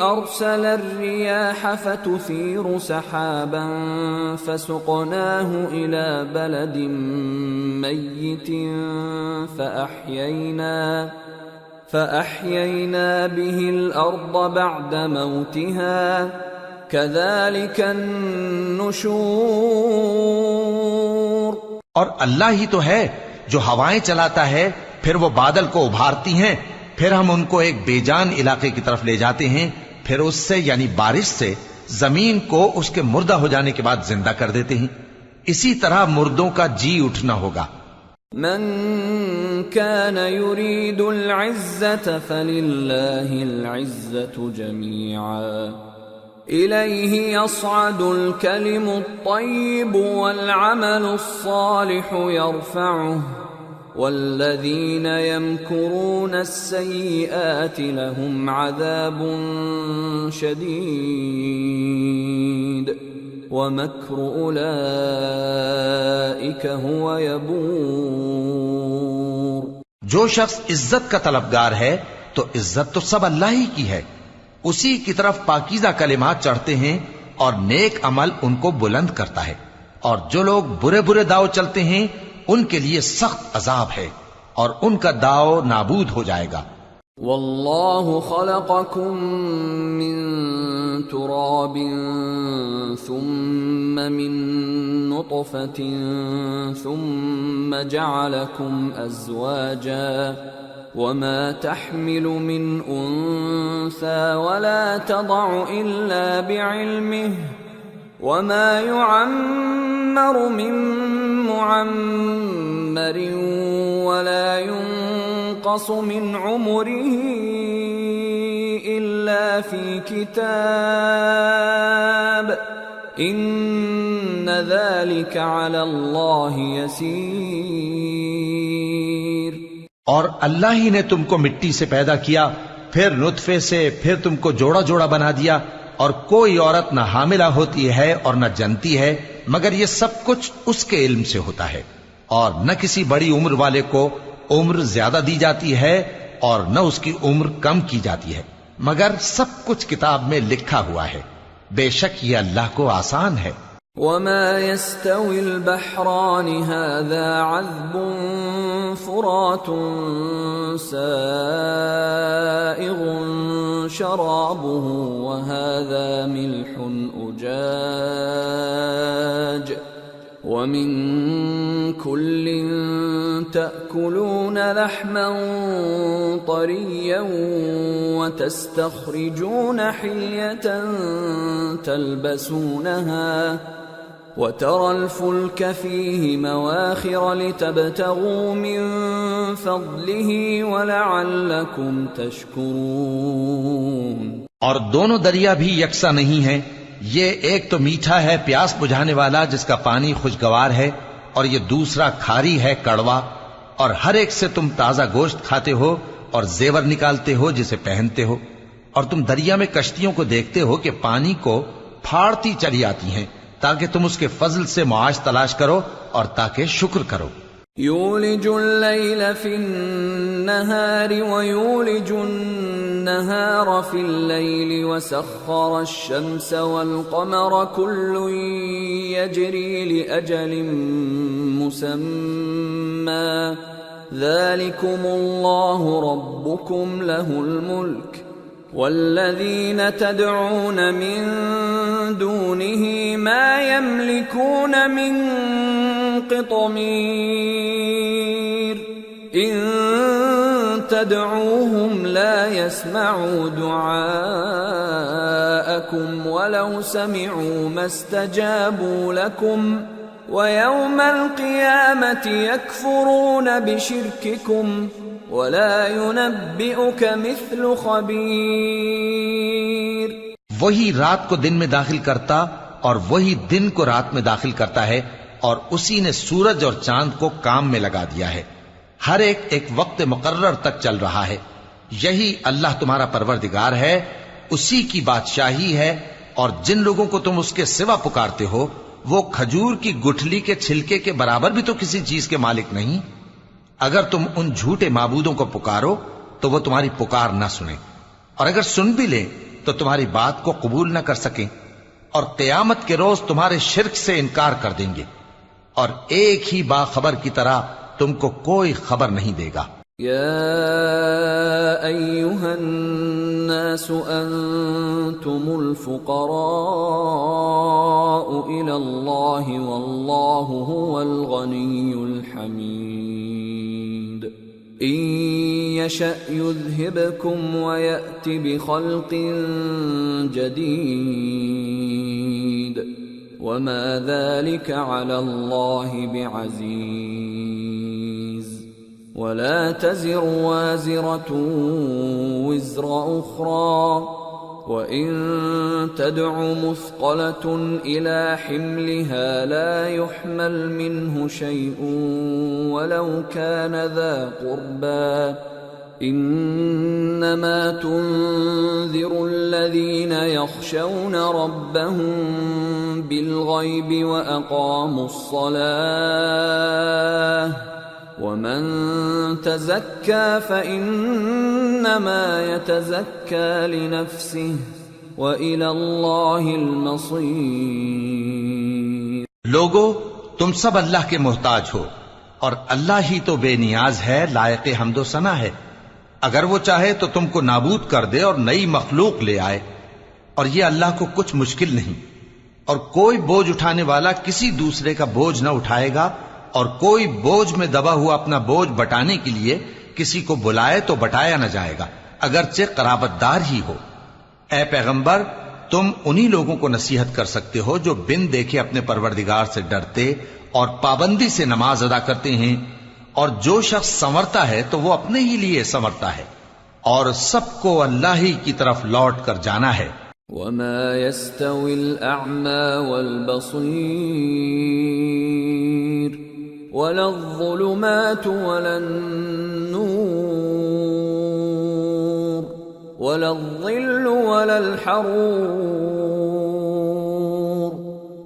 ارسل الرياح فتثير سحابا فسقناه الى بلد ميت فأحيينا به الارض بعد موتها كذلك النشور۔ اور اللہ ہی تو ہے جو ہوائیں چلاتا ہے، پھر وہ بادل کو ابھارتی ہیں، پھر ہم ان کو ایک بے جان علاقے کی طرف لے جاتے ہیں، پھر اس سے یعنی بارش سے زمین کو اس کے مردہ ہو جانے کے بعد زندہ کر دیتے ہیں۔ اسی طرح مردوں کا جی اٹھنا ہوگا۔ من كان يريد العزة فلله العزة جميعا إليه يصعد الكلم الطيب والعمل الصالح يرفعه والذين يمكرون السيئات لهم عذاب شديد ومكر أولئك هو يبور. جو شخص عزت کا طلبگار ہے تو عزت تو سب اللہ ہی کی ہے. اسی کی طرف پاکیزہ کلمات چڑھتے ہیں اور نیک عمل ان کو بلند کرتا ہے. اور جو لوگ برے برے داؤ چلتے ہیں ان کے لیے سخت عذاب ہے اور ان کا داؤ نابود ہو جائے گا. واللہ خلقکم من تراب ثم من نطفة ثم جعلکم ازواجا وما تحمل من انثى ولا تضع الا بعلمه وما يعمر من معمر ولا ينقص من عمره إلا في كتاب إن ذلك على الله يسير. اور اللہ ہی نے تم کو مٹی سے پیدا کیا، پھر نطفے سے، پھر تم کو جوڑا جوڑا بنا دیا، اور کوئی عورت نہ حاملہ ہوتی ہے اور نہ جنتی ہے مگر یہ سب کچھ اس کے علم سے ہوتا ہے. اور نہ کسی بڑی عمر والے کو عمر زیادہ دی جاتی ہے اور نہ اس کی عمر کم کی جاتی ہے، مگر سب کچھ کتاب میں لکھا ہوا ہے. بے شک یہ اللہ کو آسان ہے. وما يستوي البحران هذا عذب فرات سائغ شرابه وهذا ملح أجاج ومن كل تأكلون لحما طريا وتستخرجون حلية تلبسونها وترى الفلك فيه مواخر لتبتغوا من فضله ولعلكم تشكرون. اور دونوں دریا بھی یکساں نہیں ہیں. یہ ایک تو میٹھا ہے پیاس بجھانے والا جس کا پانی خوشگوار ہے، اور یہ دوسرا کھاری ہے کڑوا. اور ہر ایک سے تم تازہ گوشت کھاتے ہو اور زیور نکالتے ہو جسے پہنتے ہو. اور تم دریا میں کشتیوں کو دیکھتے ہو کہ پانی کو پھاڑتی چلی آتی ہیں تاکہ تم اس کے فضل سے معاش تلاش کرو اور تاکہ شکر کرو. یولج اللیل فی النہار ویولج النہار فی اللیل وسخر الشمس والقمر کل یجری لأجل مسمى ذلكم اللہ ربکم له الملک والذین تدعون من دونه ما يملكون من قطمیر ان تدعوهم لا يسمعوا دعاءكم ولو سمعوا ما استجابوا لكم ويوم القيامة يكفرون بشرككم ولا ينبئك مثل خبير. وہی رات کو دن میں داخل کرتا اور وہی دن کو رات میں داخل کرتا ہے، اور اسی نے سورج اور چاند کو کام میں لگا دیا ہے. ہر ایک ایک وقت مقرر تک چل رہا ہے. یہی اللہ تمہارا پروردگار ہے، اسی کی بادشاہی ہے. اور جن لوگوں کو تم اس کے سوا پکارتے ہو وہ کھجور کی گٹھلی کے چھلکے کے برابر بھی تو کسی چیز کے مالک نہیں. اگر تم ان جھوٹے معبودوں کو پکارو تو وہ تمہاری پکار نہ سنیں، اور اگر سن بھی لیں تو تمہاری بات کو قبول نہ کر سکیں، اور قیامت کے روز تمہارے شرک سے انکار کر دیں گے، اور ایک ہی باخبر کی طرح تم کو کوئی خبر نہیں دے گا. یا ایھا الناس انتم الفقراء الی اللہ واللہ هو الغنی الحمید. ان یشأ یذھبکم ویأت بخلق جدید وما ذلك على الله بعزيز. ولا تزر وازرة وزر أخرى وَإِن تَدْعُ مُثْقَلَةٌ إِلَى حِمْلِهَا لَا يُحْمَلْ مِنْهُ شَيْءٌ وَلَوْ كَانَ ذَا قُرْبَى إِنَّمَا تُنذِرُ الَّذِينَ يَخْشَوْنَ رَبَّهُم بِالْغَيْبِ وَأَقَامُوا الصَّلَاةَ وَمَن تَزَكَّى فَإِنَّمَا يَتَزَكَّى لِنَفْسِهِ وَإِلَى اللَّهِ الْمَصِيرُ۔ لوگو تم سب اللہ کے محتاج ہو اور اللہ ہی تو بے نیاز ہے، لائق حمد و ثنا ہے۔ اگر وہ چاہے تو تم کو نابود کر دے اور نئی مخلوق لے آئے، اور یہ اللہ کو کچھ مشکل نہیں۔ اور کوئی بوجھ اٹھانے والا کسی دوسرے کا بوجھ نہ اٹھائے گا، اور کوئی بوجھ میں دبا ہوا اپنا بوجھ بٹانے کے لیے کسی کو بلائے تو بٹایا نہ جائے گا، اگرچہ قرابت دار ہی ہو۔ اے پیغمبر، تم انہی لوگوں کو نصیحت کر سکتے ہو جو بن دیکھے اپنے پروردگار سے ڈرتے اور پابندی سے نماز ادا کرتے ہیں، اور جو شخص سنورتا ہے تو وہ اپنے ہی لیے سنورتا ہے، اور سب کو اللہ ہی کی طرف لوٹ کر جانا ہے۔ وَمَا يَسْتَوِي الْأَعْمَى وَالْبَصِيرُ وَلَا الظُّلُمَاتُ وَلَا النُّورُ وَلَا الظِّلُّ وَلَا الْحَرُورُ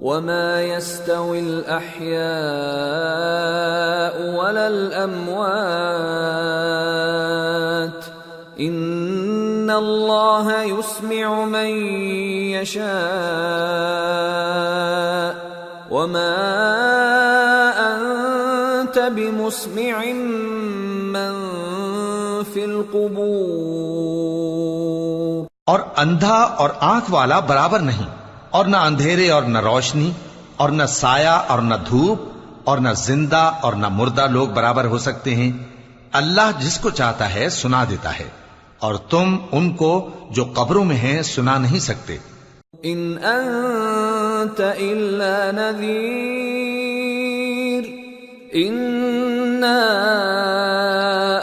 وَمَا يَسْتَوِي الْأَحْيَاءُ وَلَا الْأَمْوَاتُ إِنَّ اللَّهَ يُسْمِعُ مَن يَشَاءُ وَمَا أَنتَ بِمُسْمِعٍ مَّن فِي الْقُبُورِ۔ اور اندھا اور آنکھ والا برابر نہیں، اور نہ اندھیرے اور نہ روشنی، اور نہ سایہ اور نہ دھوپ، اور نہ زندہ اور نہ مردہ لوگ برابر ہو سکتے ہیں۔ اللہ جس کو چاہتا ہے سنا دیتا ہے، اور تم ان کو جو قبروں میں ہیں سنا نہیں سکتے۔ ان انت الا نذیر انا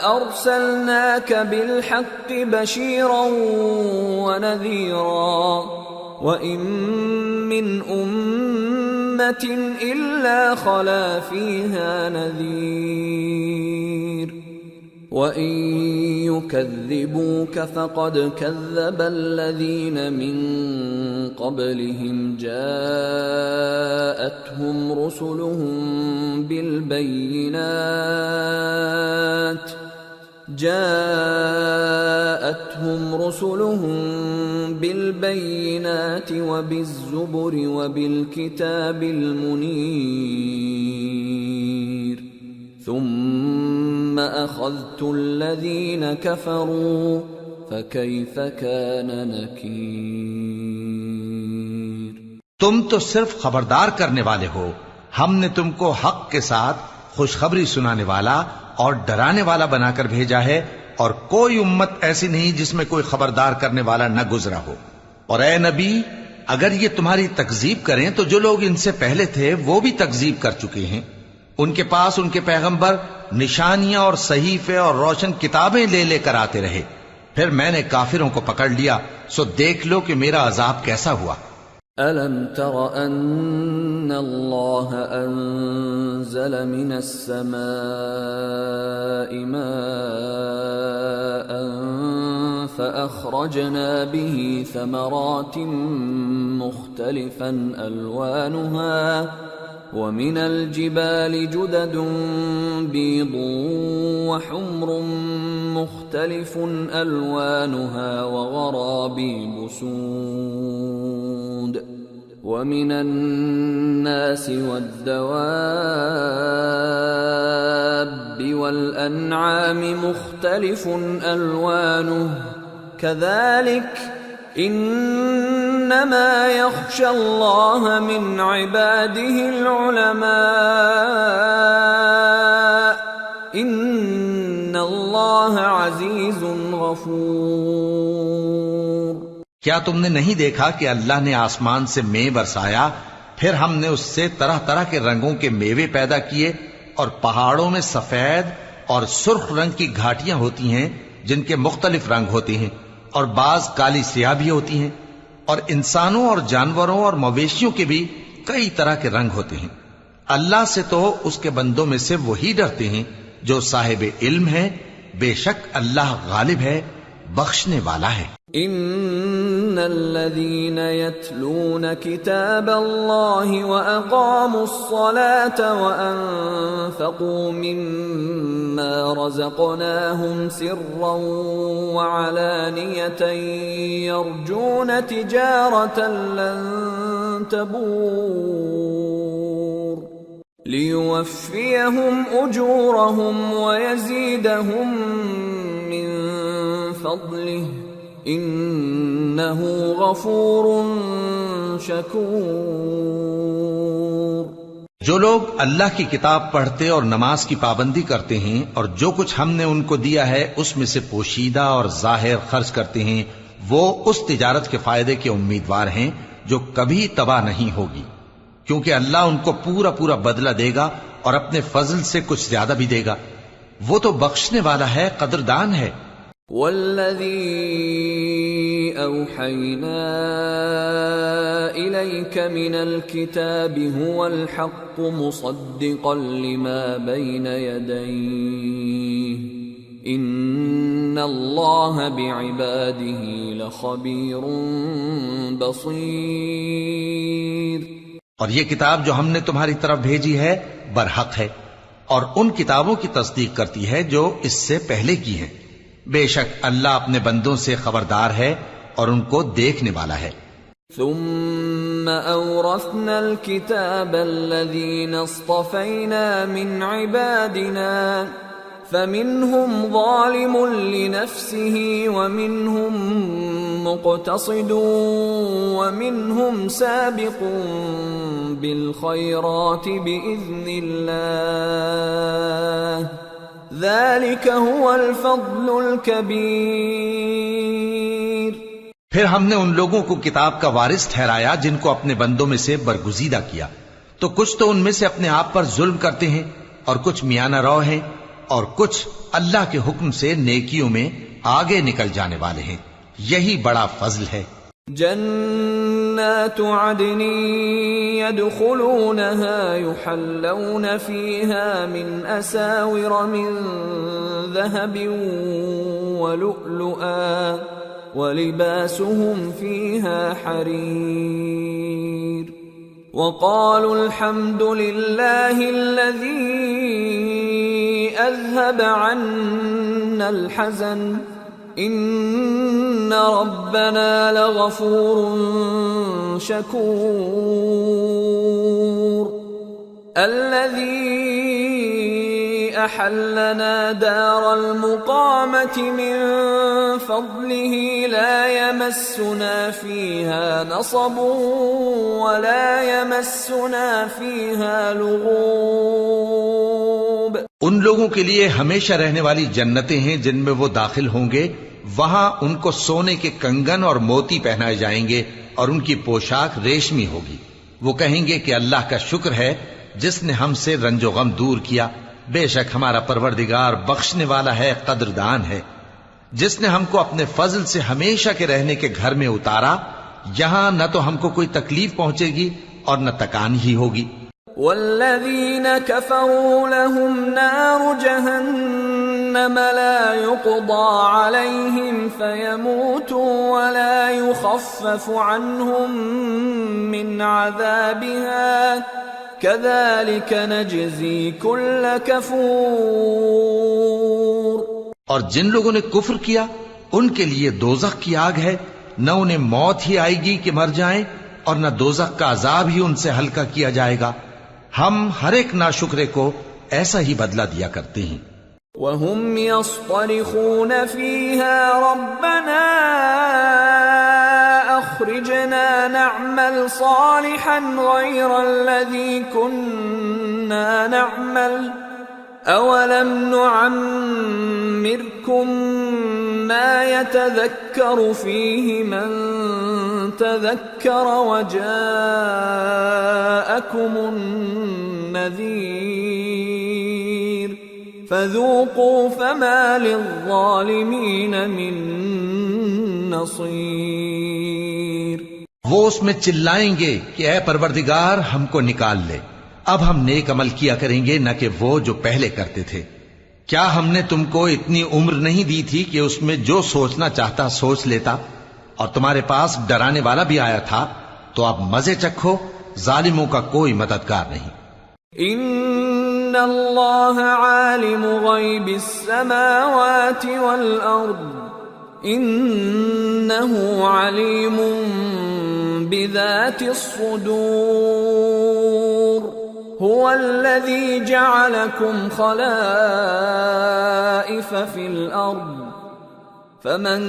ارسلناک بالحق بشیرا ونذیرا وَإِن مِّنْ أُمَّةٍ إِلَّا خَلَا فِيهَا نَذِيرٌ وَإِن يُكَذِّبُوكَ فَقَدْ كَذَّبَ الَّذِينَ مِن قَبْلِهِمْ جَاءَتْهُمْ رُسُلُهُم بالبينات وبالزبر وبالكتاب المنير ثم أخذت الذين كفروا فكيف كان نكير۔ تم تو صرف خبردار کرنے والے ہو، ہم نے تم کو حق کے ساتھ خوشخبری سنانے والا اور ڈرانے والا بنا کر بھیجا ہے، اور کوئی امت ایسی نہیں جس میں کوئی خبردار کرنے والا نہ گزرا ہو۔ اور اے نبی، اگر یہ تمہاری تکذیب کریں تو جو لوگ ان سے پہلے تھے وہ بھی تکذیب کر چکے ہیں۔ ان کے پاس ان کے پیغمبر نشانیاں اور صحیفے اور روشن کتابیں لے لے کر آتے رہے، پھر میں نے کافروں کو پکڑ لیا، سو دیکھ لو کہ میرا عذاب کیسا ہوا۔ أَلَمْ تَرَ أَنَّ اللَّهَ أَنزَلَ مِنَ السَّمَاءِ مَاءً فَأَخْرَجْنَا بِهِ ثَمَرَاتٍ مُخْتَلِفًا أَلْوَانُهَا وَمِنَ الْجِبَالِ جُدَدٌ بِيضٌ وَحُمْرٌ مُخْتَلِفٌ أَلْوَانُهَا وَغَرَابِيبُ سُودٌ وَمِنَ النَّاسِ وَالدَّوَابِّ وَالْأَنْعَامِ مُخْتَلِفٌ أَلْوَانُهُ كَذَلِكَ إِنَّمَا يَخْشَى اللَّهَ مِنْ عِبَادِهِ الْعُلَمَاءُ إِنَّ اللَّهَ عَزِيزٌ غَفُورٌ۔ کیا تم نے نہیں دیکھا کہ اللہ نے آسمان سے مے برسایا، پھر ہم نے اس سے طرح طرح کے رنگوں کے میوے پیدا کیے، اور پہاڑوں میں سفید اور سرخ رنگ کی گھاٹیاں ہوتی ہیں جن کے مختلف رنگ ہوتے ہیں، اور بعض کالی سیاہ بھی ہوتی ہیں، اور انسانوں اور جانوروں اور مویشیوں کے بھی کئی طرح کے رنگ ہوتے ہیں۔ اللہ سے تو اس کے بندوں میں سے وہی ڈرتے ہیں جو صاحب علم ہے، بے شک اللہ غالب ہے، بخشنے والا ہے۔ ان الذين يتلون كتاب الله واقاموا الصلاه وانفقوا مما رزقناهم سرا وعلانيه يرجون تجاره لن تبور ليوفيهم اجورهم ويزيدهم من فضله انہ غفور شکور۔ جو لوگ اللہ کی کتاب پڑھتے اور نماز کی پابندی کرتے ہیں اور جو کچھ ہم نے ان کو دیا ہے اس میں سے پوشیدہ اور ظاہر خرچ کرتے ہیں، وہ اس تجارت کے فائدے کے امیدوار ہیں جو کبھی تباہ نہیں ہوگی، کیونکہ اللہ ان کو پورا پورا بدلہ دے گا اور اپنے فضل سے کچھ زیادہ بھی دے گا، وہ تو بخشنے والا ہے، قدردان ہے۔ والذی اوحینا الیک من الکتاب هو الحق مصدقا لما بین یدیہ ان اللہ بعباده لخبیر بصیر۔ اور یہ کتاب جو ہم نے تمہاری طرف بھیجی ہے برحق ہے اور ان کتابوں کی تصدیق کرتی ہے جو اس سے پہلے کی ہیں، بے شک اللہ اپنے بندوں سے خبردار ہے اور ان کو دیکھنے والا ہے۔ ثم اورثنا الكتاب الذين اصطفينا من عبادنا فمنهم ظالم لنفسه ومنهم مقتصد ومنهم سابق بالخيرات بإذن الله ذلك هو الفضل الكبير۔ پھر ہم نے ان لوگوں کو کتاب کا وارث ٹھہرایا جن کو اپنے بندوں میں سے برگزیدہ کیا، تو کچھ تو ان میں سے اپنے آپ پر ظلم کرتے ہیں اور کچھ میانہ رو ہیں اور کچھ اللہ کے حکم سے نیکیوں میں آگے نکل جانے والے ہیں، یہی بڑا فضل ہے۔ جنات عدن يدخلونها يحلون فيها من أساور من ذهب ولؤلؤا ولباسهم فيها حرير وقالوا الحمد لله الذي أذهب عنا الحزن ان ربنا لغفور شکور۔ الذي احلنا دار المقامة من فضله لا يمسنا فيها نصب ولا يمسنا فيها لغوب۔ ان لوگوں کے لیے ہمیشہ رہنے والی جنتیں ہیں جن میں وہ داخل ہوں گے، وہاں ان کو سونے کے کنگن اور موتی پہنائے جائیں گے اور ان کی پوشاک ریشمی ہوگی۔ وہ کہیں گے کہ اللہ کا شکر ہے جس نے ہم سے رنج و غم دور کیا، بے شک ہمارا پروردگار بخشنے والا ہے، قدردان ہے، جس نے ہم کو اپنے فضل سے ہمیشہ کے رہنے کے گھر میں اتارا، یہاں نہ تو ہم کو کوئی تکلیف پہنچے گی اور نہ تکان ہی ہوگی۔ والذین کفروا لهم نار جہنم لا يقضى عليهم فيموتوا ولا يخفف عنهم من عذابها كذلك نجزي كل كفور۔ اور جن لوگوں نے کفر کیا ان کے لیے دوزخ کی آگ ہے، نہ انہیں موت ہی آئے گی کہ مر جائیں اور نہ دوزخ کا عذاب ہی ان سے ہلکا کیا جائے گا، ہم ہر ایک ناشکرے کو ایسا ہی بدلہ دیا کرتے ہیں۔ وَهُمْ يَصْطَرِخُونَ فِيهَا رَبَّنَا أَخْرِجْنَا نَعْمَلْ صَالِحًا غَيْرَ الَّذِي كُنَّا نَعْمَلُ أَوَلَمْ نُعَمِّرْكُمْ مَا يَتَذَكَّرُ فِيهِ مَنْ تَذَكَّرَ وَجَاءَكُمُ النَّذِيرُ فَذُوقُوا فَمَا لِلظَّالِمِينَ مِن نصير. وہ اس میں چلائیں گے کہ اے پروردگار ہم کو نکال لے. اب ہم نیک عمل کیا کریں گے نہ کہ وہ جو پہلے کرتے تھے. کیا ہم نے تم کو اتنی عمر نہیں دی تھی کہ اس میں جو سوچنا چاہتا سوچ لیتا؟ اور تمہارے پاس ڈرانے والا بھی آیا تھا. تو اب مزے چکھو، ظالموں کا کوئی مددگار نہیں. ان اللہ عالم غیب السماوات والارض انہ علیم بذات الصدور. هو الذي جعلكم خلائف في الأرض فمن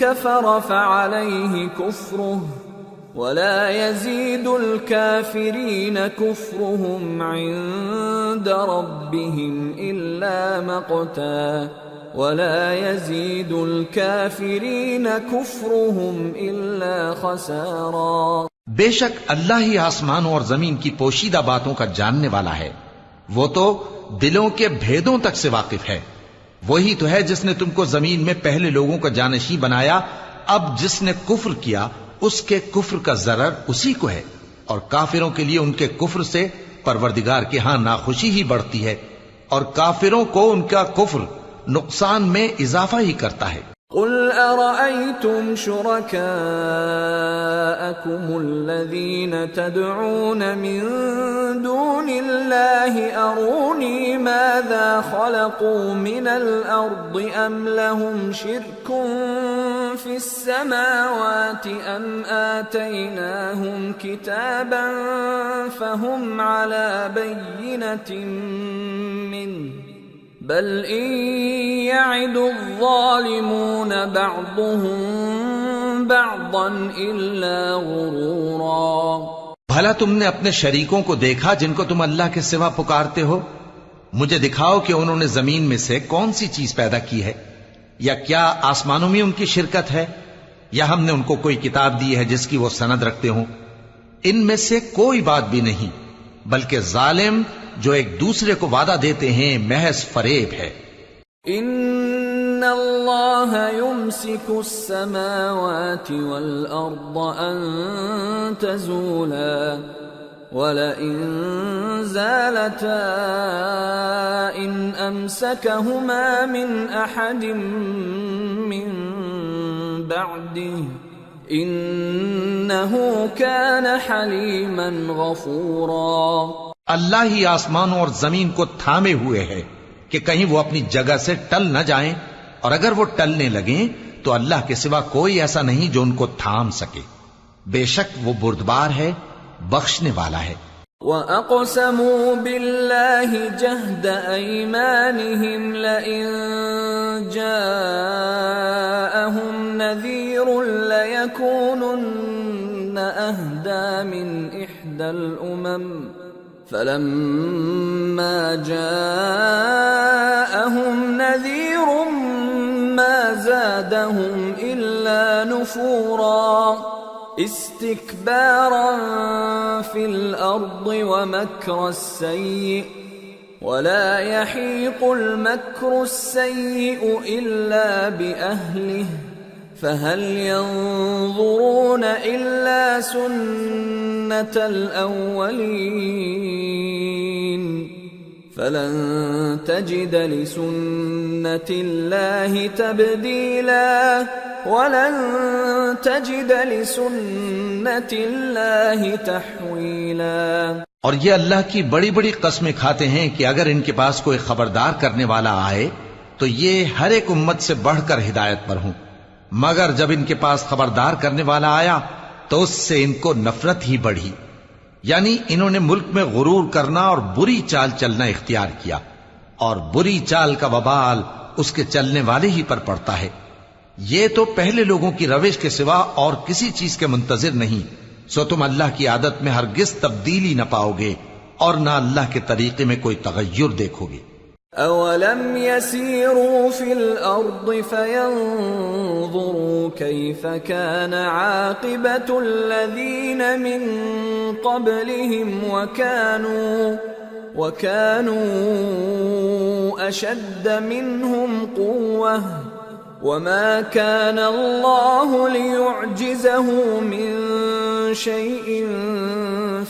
كفر فعليه كفره ولا يزيد الكافرين كفرهم عند ربهم إلا مقتا ولا يزيد الكافرين كفرهم إلا خسارا. بے شک اللہ ہی آسمانوں اور زمین کی پوشیدہ باتوں کا جاننے والا ہے. وہ تو دلوں کے بھیدوں تک سے واقف ہے. وہی تو ہے جس نے تم کو زمین میں پہلے لوگوں کا جانشین بنایا. اب جس نے کفر کیا اس کے کفر کا ضرر اسی کو ہے، اور کافروں کے لیے ان کے کفر سے پروردگار کے ہاں ناخوشی ہی بڑھتی ہے، اور کافروں کو ان کا کفر نقصان میں اضافہ ہی کرتا ہے. قل أرأيتم شركاءكم الذين تدعون من دون الله أروني ماذا خلقوا من الأرض أم لهم شرك في السماوات أم آتيناهم كتابا فهم على بينة منه بل ان يعد الظالمون بعضهم بعضا الا غرورا. بھلا تم نے اپنے شریکوں کو دیکھا جن کو تم اللہ کے سوا پکارتے ہو؟ مجھے دکھاؤ کہ انہوں نے زمین میں سے کون سی چیز پیدا کی ہے، یا کیا آسمانوں میں ان کی شرکت ہے، یا ہم نے ان کو کوئی کتاب دی ہے جس کی وہ سند رکھتے ہوں؟ ان میں سے کوئی بات بھی نہیں، بلکہ ظالم جو ایک دوسرے کو وعدہ دیتے ہیں محض فریب ہے. ان اللہ یمسک السماوات والارض ان تزولا ولئن زالتا ان امسکہما من احد من بعده انہ کان حلیما غفورا. اللہ ہی آسمانوں اور زمین کو تھامے ہوئے ہے کہ کہیں وہ اپنی جگہ سے ٹل نہ جائیں، اور اگر وہ ٹلنے لگیں تو اللہ کے سوا کوئی ایسا نہیں جو ان کو تھام سکے. بے شک وہ بردبار ہے، بخشنے والا ہے. وَأَقْسَمُوا بِاللَّهِ جَهْدَ أَيْمَانِهِمْ لَئِن جَاءَهُمْ نَذِيرٌ لَيَكُونُنَّ أَهْدَى مِنْ إِحْدَى الْأُمَمِ فَلَمَّا جَاءَهُمْ نَذِيرٌ مَا زَادَهُمْ إِلَّا نُفُورًا اسْتِكْبَارًا فِي الْأَرْضِ وَمَكْرَ السَّيِّئِ وَلَا يَحِيقُ الْمَكْرُ السَّيِّئُ إِلَّا بِأَهْلِهِ فَهَلْ يَنظُرُونَ إِلَّا سُنَّةَ الْأَوَّلِينَ فَلَن تَجِدَ لِسُنَّةِ اللَّهِ تَبْدِيلًا وَلَن تَجِدَ لِسُنَّةِ اللَّهِ تَحْوِيلًا. اور یہ اللہ کی بڑی بڑی قسمیں کھاتے ہیں کہ اگر ان کے پاس کوئی خبردار کرنے والا آئے تو یہ ہر ایک امت سے بڑھ کر ہدایت پر ہوں، مگر جب ان کے پاس خبردار کرنے والا آیا تو اس سے ان کو نفرت ہی بڑھی. یعنی انہوں نے ملک میں غرور کرنا اور بری چال چلنا اختیار کیا، اور بری چال کا وبال اس کے چلنے والے ہی پر پڑتا ہے. یہ تو پہلے لوگوں کی روش کے سوا اور کسی چیز کے منتظر نہیں، سو تم اللہ کی عادت میں ہرگز تبدیلی نہ پاؤ گے اور نہ اللہ کے طریقے میں کوئی تغیر دیکھو گے. اولم يسيروا في الارض فينظروا كيف كان عاقبة الذين من قبلهم وكانوا اشد منهم قوة وما كان الله ليعجزه من شيء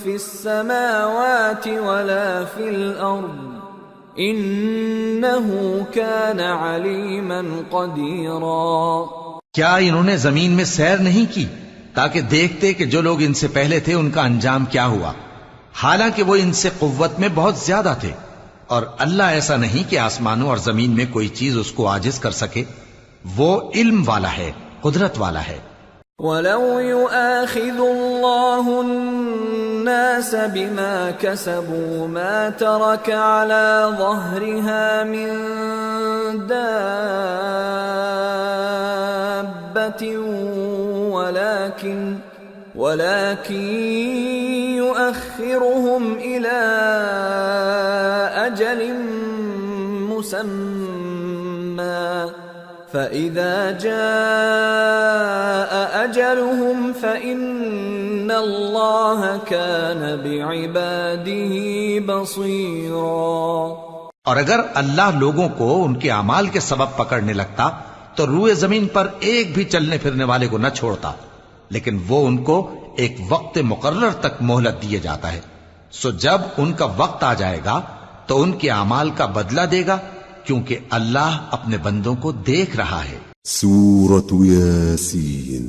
في السماوات ولا في الأرض إنه كان عليما قديرا۔ کیا انہوں نے زمین میں سیر نہیں کی تاکہ دیکھتے کہ جو لوگ ان سے پہلے تھے ان کا انجام کیا ہوا، حالانکہ وہ ان سے قوت میں بہت زیادہ تھے، اور اللہ ایسا نہیں کہ آسمانوں اور زمین میں کوئی چیز اس کو عاجز کر سکے، وہ علم والا ہے، قدرت والا ہے۔ وَلَوْ يُؤَاخِذُ اللَّهُ النَّاسَ بِمَا كَسَبُوا مَا تَرَكَ عَلَى ظَهْرِهَا مِن دَابَّةٍ وَلَكِنْ يُؤَخِّرُهُمْ إِلَى أَجَلٍ مُّسَمًّى فَإِذَا جَاءَ أَجَلُهُمْ فَإِنَّ اللَّهَ كَانَ بِعِبَادِهِ بَصِيرًا۔ اور اگر اللہ لوگوں کو ان کے اعمال کے سبب پکڑنے لگتا تو روئے زمین پر ایک بھی چلنے پھرنے والے کو نہ چھوڑتا، لیکن وہ ان کو ایک وقت مقرر تک مہلت دیے جاتا ہے، سو جب ان کا وقت آ جائے گا تو ان کے اعمال کا بدلہ دے گا، کیونکہ اللہ اپنے بندوں کو دیکھ رہا ہے۔ سورة ياسين۔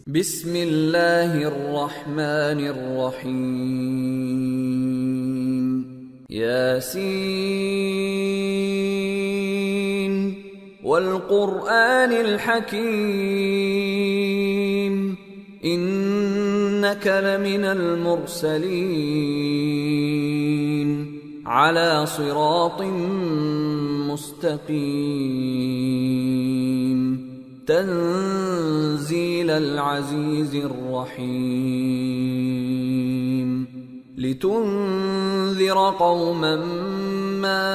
بسم اللہ الرحمن الرحیم۔ یاسین والقرآن الحکیم انک لمن المرسلین على صراط مستقیم تنزیل العزیز الرحیم لتنذر قوما ما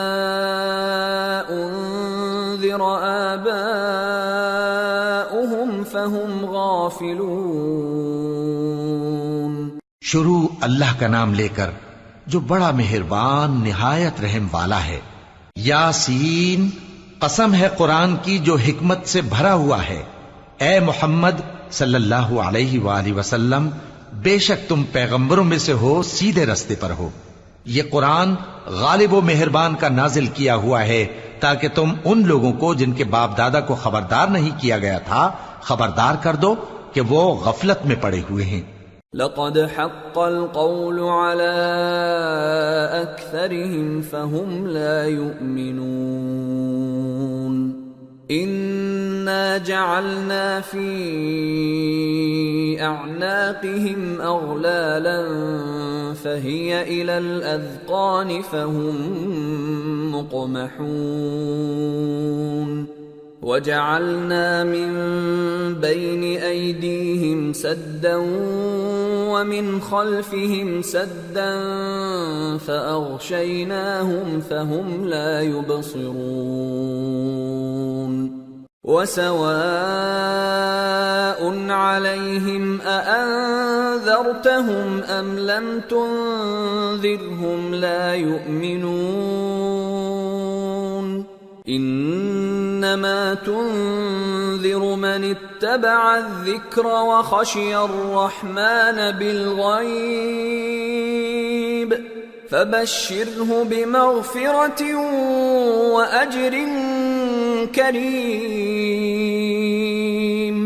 انذر آباؤهم فهم غافلون۔ شروع اللہ کا نام لے کر جو بڑا مہربان نہایت رحم والا ہے۔ یاسین، قسم ہے قرآن کی جو حکمت سے بھرا ہوا ہے۔ اے محمد صلی اللہ علیہ وآلہ وسلم، بے شک تم پیغمبروں میں سے ہو، سیدھے رستے پر ہو۔ یہ قرآن غالب و مہربان کا نازل کیا ہوا ہے تاکہ تم ان لوگوں کو جن کے باپ دادا کو خبردار نہیں کیا گیا تھا خبردار کر دو کہ وہ غفلت میں پڑے ہوئے ہیں۔ لقد حق القول على أكثرهم فهم لا يؤمنون إنا جعلنا في أعناقهم أغلالا فهي إلى الأذقان فهم مقمحون وَجَعَلْنَا مِن بَيْنِ أَيْدِيهِمْ سَدًّا وَمِنْ خَلْفِهِمْ سَدًّا فَأَغْشَيْنَاهُمْ فَهُمْ لَا يُبْصِرُونَ وَسَوَاءٌ عَلَيْهِمْ أَأَنذَرْتَهُمْ أَمْ لَمْ تُنذِرْهُمْ لَا يُؤْمِنُونَ انما تنذر من اتبع الذکر وخشی الرحمن بالغیب فبشره بمغفرة واجر کریم۔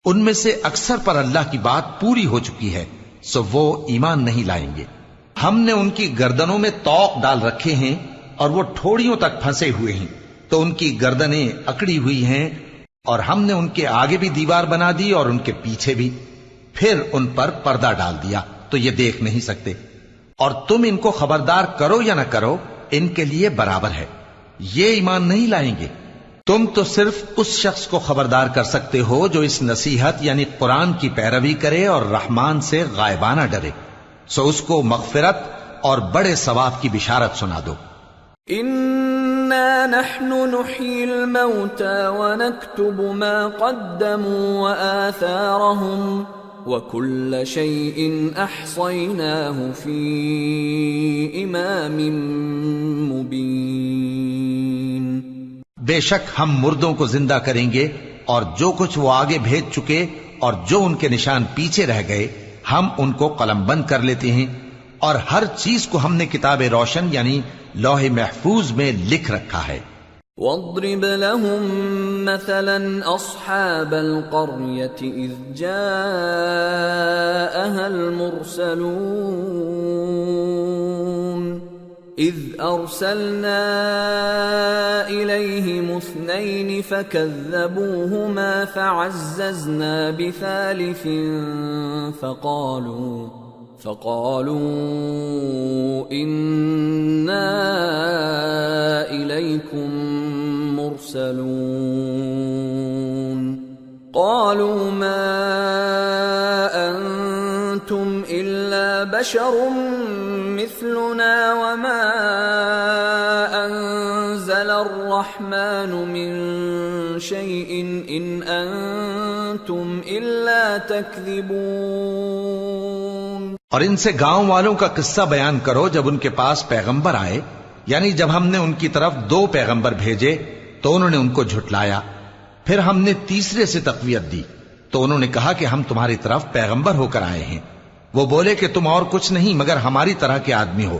ان میں سے اکثر پر اللہ کی بات پوری ہو چکی ہے سو وہ ایمان نہیں لائیں گے۔ ہم نے ان کی گردنوں میں طوق ڈال رکھے ہیں اور وہ ٹھوڑیوں تک پھنسے ہوئے ہیں تو ان کی گردنیں اکڑی ہوئی ہیں، اور ہم نے ان کے آگے بھی دیوار بنا دی اور ان کے پیچھے بھی، پھر ان پر پردہ ڈال دیا تو یہ دیکھ نہیں سکتے، اور تم ان کو خبردار کرو یا نہ کرو ان کے لیے برابر ہے، یہ ایمان نہیں لائیں گے۔ تم تو صرف اس شخص کو خبردار کر سکتے ہو جو اس نصیحت یعنی قرآن کی پیروی کرے اور رحمان سے غائبانہ ڈرے، سو اس کو مغفرت اور بڑے ثواب کی بشارت سنا دو۔ إِنَّا نَحْنُ نُحْيِي الْمَوْتَى وَنَكْتُبُ مَا قَدَّمُوا وَآثَارَهُمْ وَكُلَّ شَيْءٍ أَحْصَيْنَاهُ فِي إِمَامٍ مُبِينٍ۔ بے شک ہم مردوں کو زندہ کریں گے اور جو کچھ وہ آگے بھیج چکے اور جو ان کے نشان پیچھے رہ گئے ہم ان کو قلم بند کر لیتے ہیں، اور ہر چیز کو ہم نے کتاب روشن یعنی لوح محفوظ میں لکھ رکھا ہے۔ وَاضْرِبْ لَهُم مَّثَلًا أَصْحَابَ الْقَرْيَةِ إِذْ جَاءَهَا الْمُرْسَلُونَ إِذْ أَرْسَلْنَا إِلَيْهِمُ اثْنَيْنِ فَكَذَّبُوهُمَا فَعَزَّزْنَا بِثَالِثٍ فقالوا إنا إليكم مرسلون قالوا ما أنتم إلا بشر مثلنا وما أنزل الرحمن من شيء إن أنتم إلا تكذبون۔ اور ان سے گاؤں والوں کا قصہ بیان کرو جب ان کے پاس پیغمبر آئے، یعنی جب ہم نے ان کی طرف 2 پیغمبر بھیجے تو انہوں نے ان کو جھٹلایا، پھر ہم نے تیسرے سے تقویت دی تو انہوں نے کہا کہ ہم تمہاری طرف پیغمبر ہو کر آئے ہیں۔ وہ بولے کہ تم اور کچھ نہیں مگر ہماری طرح کے آدمی ہو،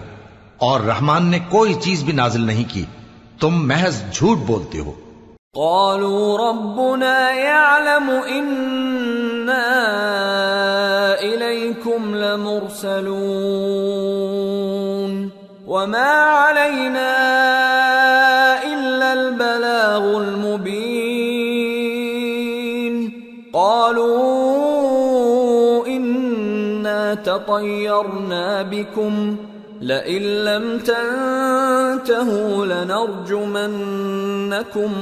اور رحمان نے کوئی چیز بھی نازل نہیں کی، تم محض جھوٹ بولتے ہو۔ قالوا ربنا يعلم إنا إليكم لمرسلون وما علينا إلا البلاغ المبين قالوا إنا تطيرنا بكم لئن لم تنتهوا لنرجمنكم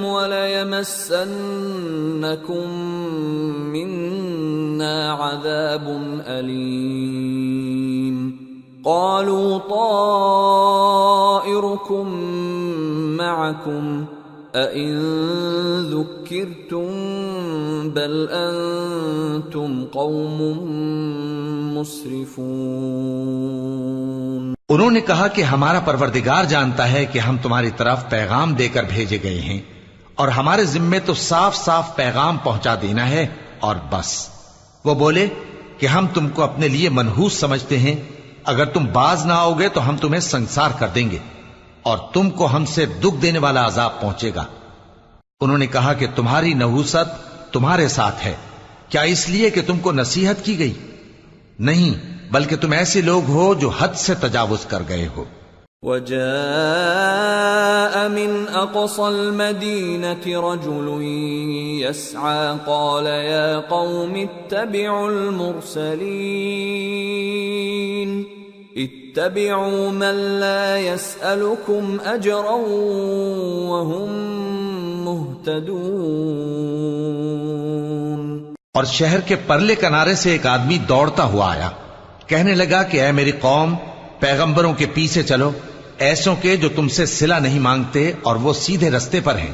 وليمسنكم منا عذاب أليم قالوا طائركم معكم أئن ذكرتم بل أنتم قوم مسرفون۔ انہوں نے کہا کہ ہمارا پروردگار جانتا ہے کہ ہم تمہاری طرف پیغام دے کر بھیجے گئے ہیں، اور ہمارے ذمے تو صاف صاف پیغام پہنچا دینا ہے اور بس۔ وہ بولے کہ ہم تم کو اپنے لیے منحوس سمجھتے ہیں، اگر تم باز نہ آؤ گے تو ہم تمہیں سنسار کر دیں گے اور تم کو ہم سے دکھ دینے والا عذاب پہنچے گا۔ انہوں نے کہا کہ تمہاری نحوست تمہارے ساتھ ہے، کیا اس لیے کہ تم کو نصیحت کی گئی؟ نہیں، بلکہ تم ایسے لوگ ہو جو حد سے تجاوز کر گئے ہو۔ وجاء من أقصى المدينة رجل يسعى قال يا قوم اتبعوا المرسلين اتبعوا من لا يسألكم أجرا وهم مهتدون۔ اور شہر کے پرلے کنارے سے ایک آدمی دوڑتا ہوا آیا، کہنے لگا کہ اے میری قوم، پیغمبروں کے پیچھے چلو، ایسوں کے جو تم سے صلہ نہیں مانگتے اور وہ سیدھے رستے پر ہیں۔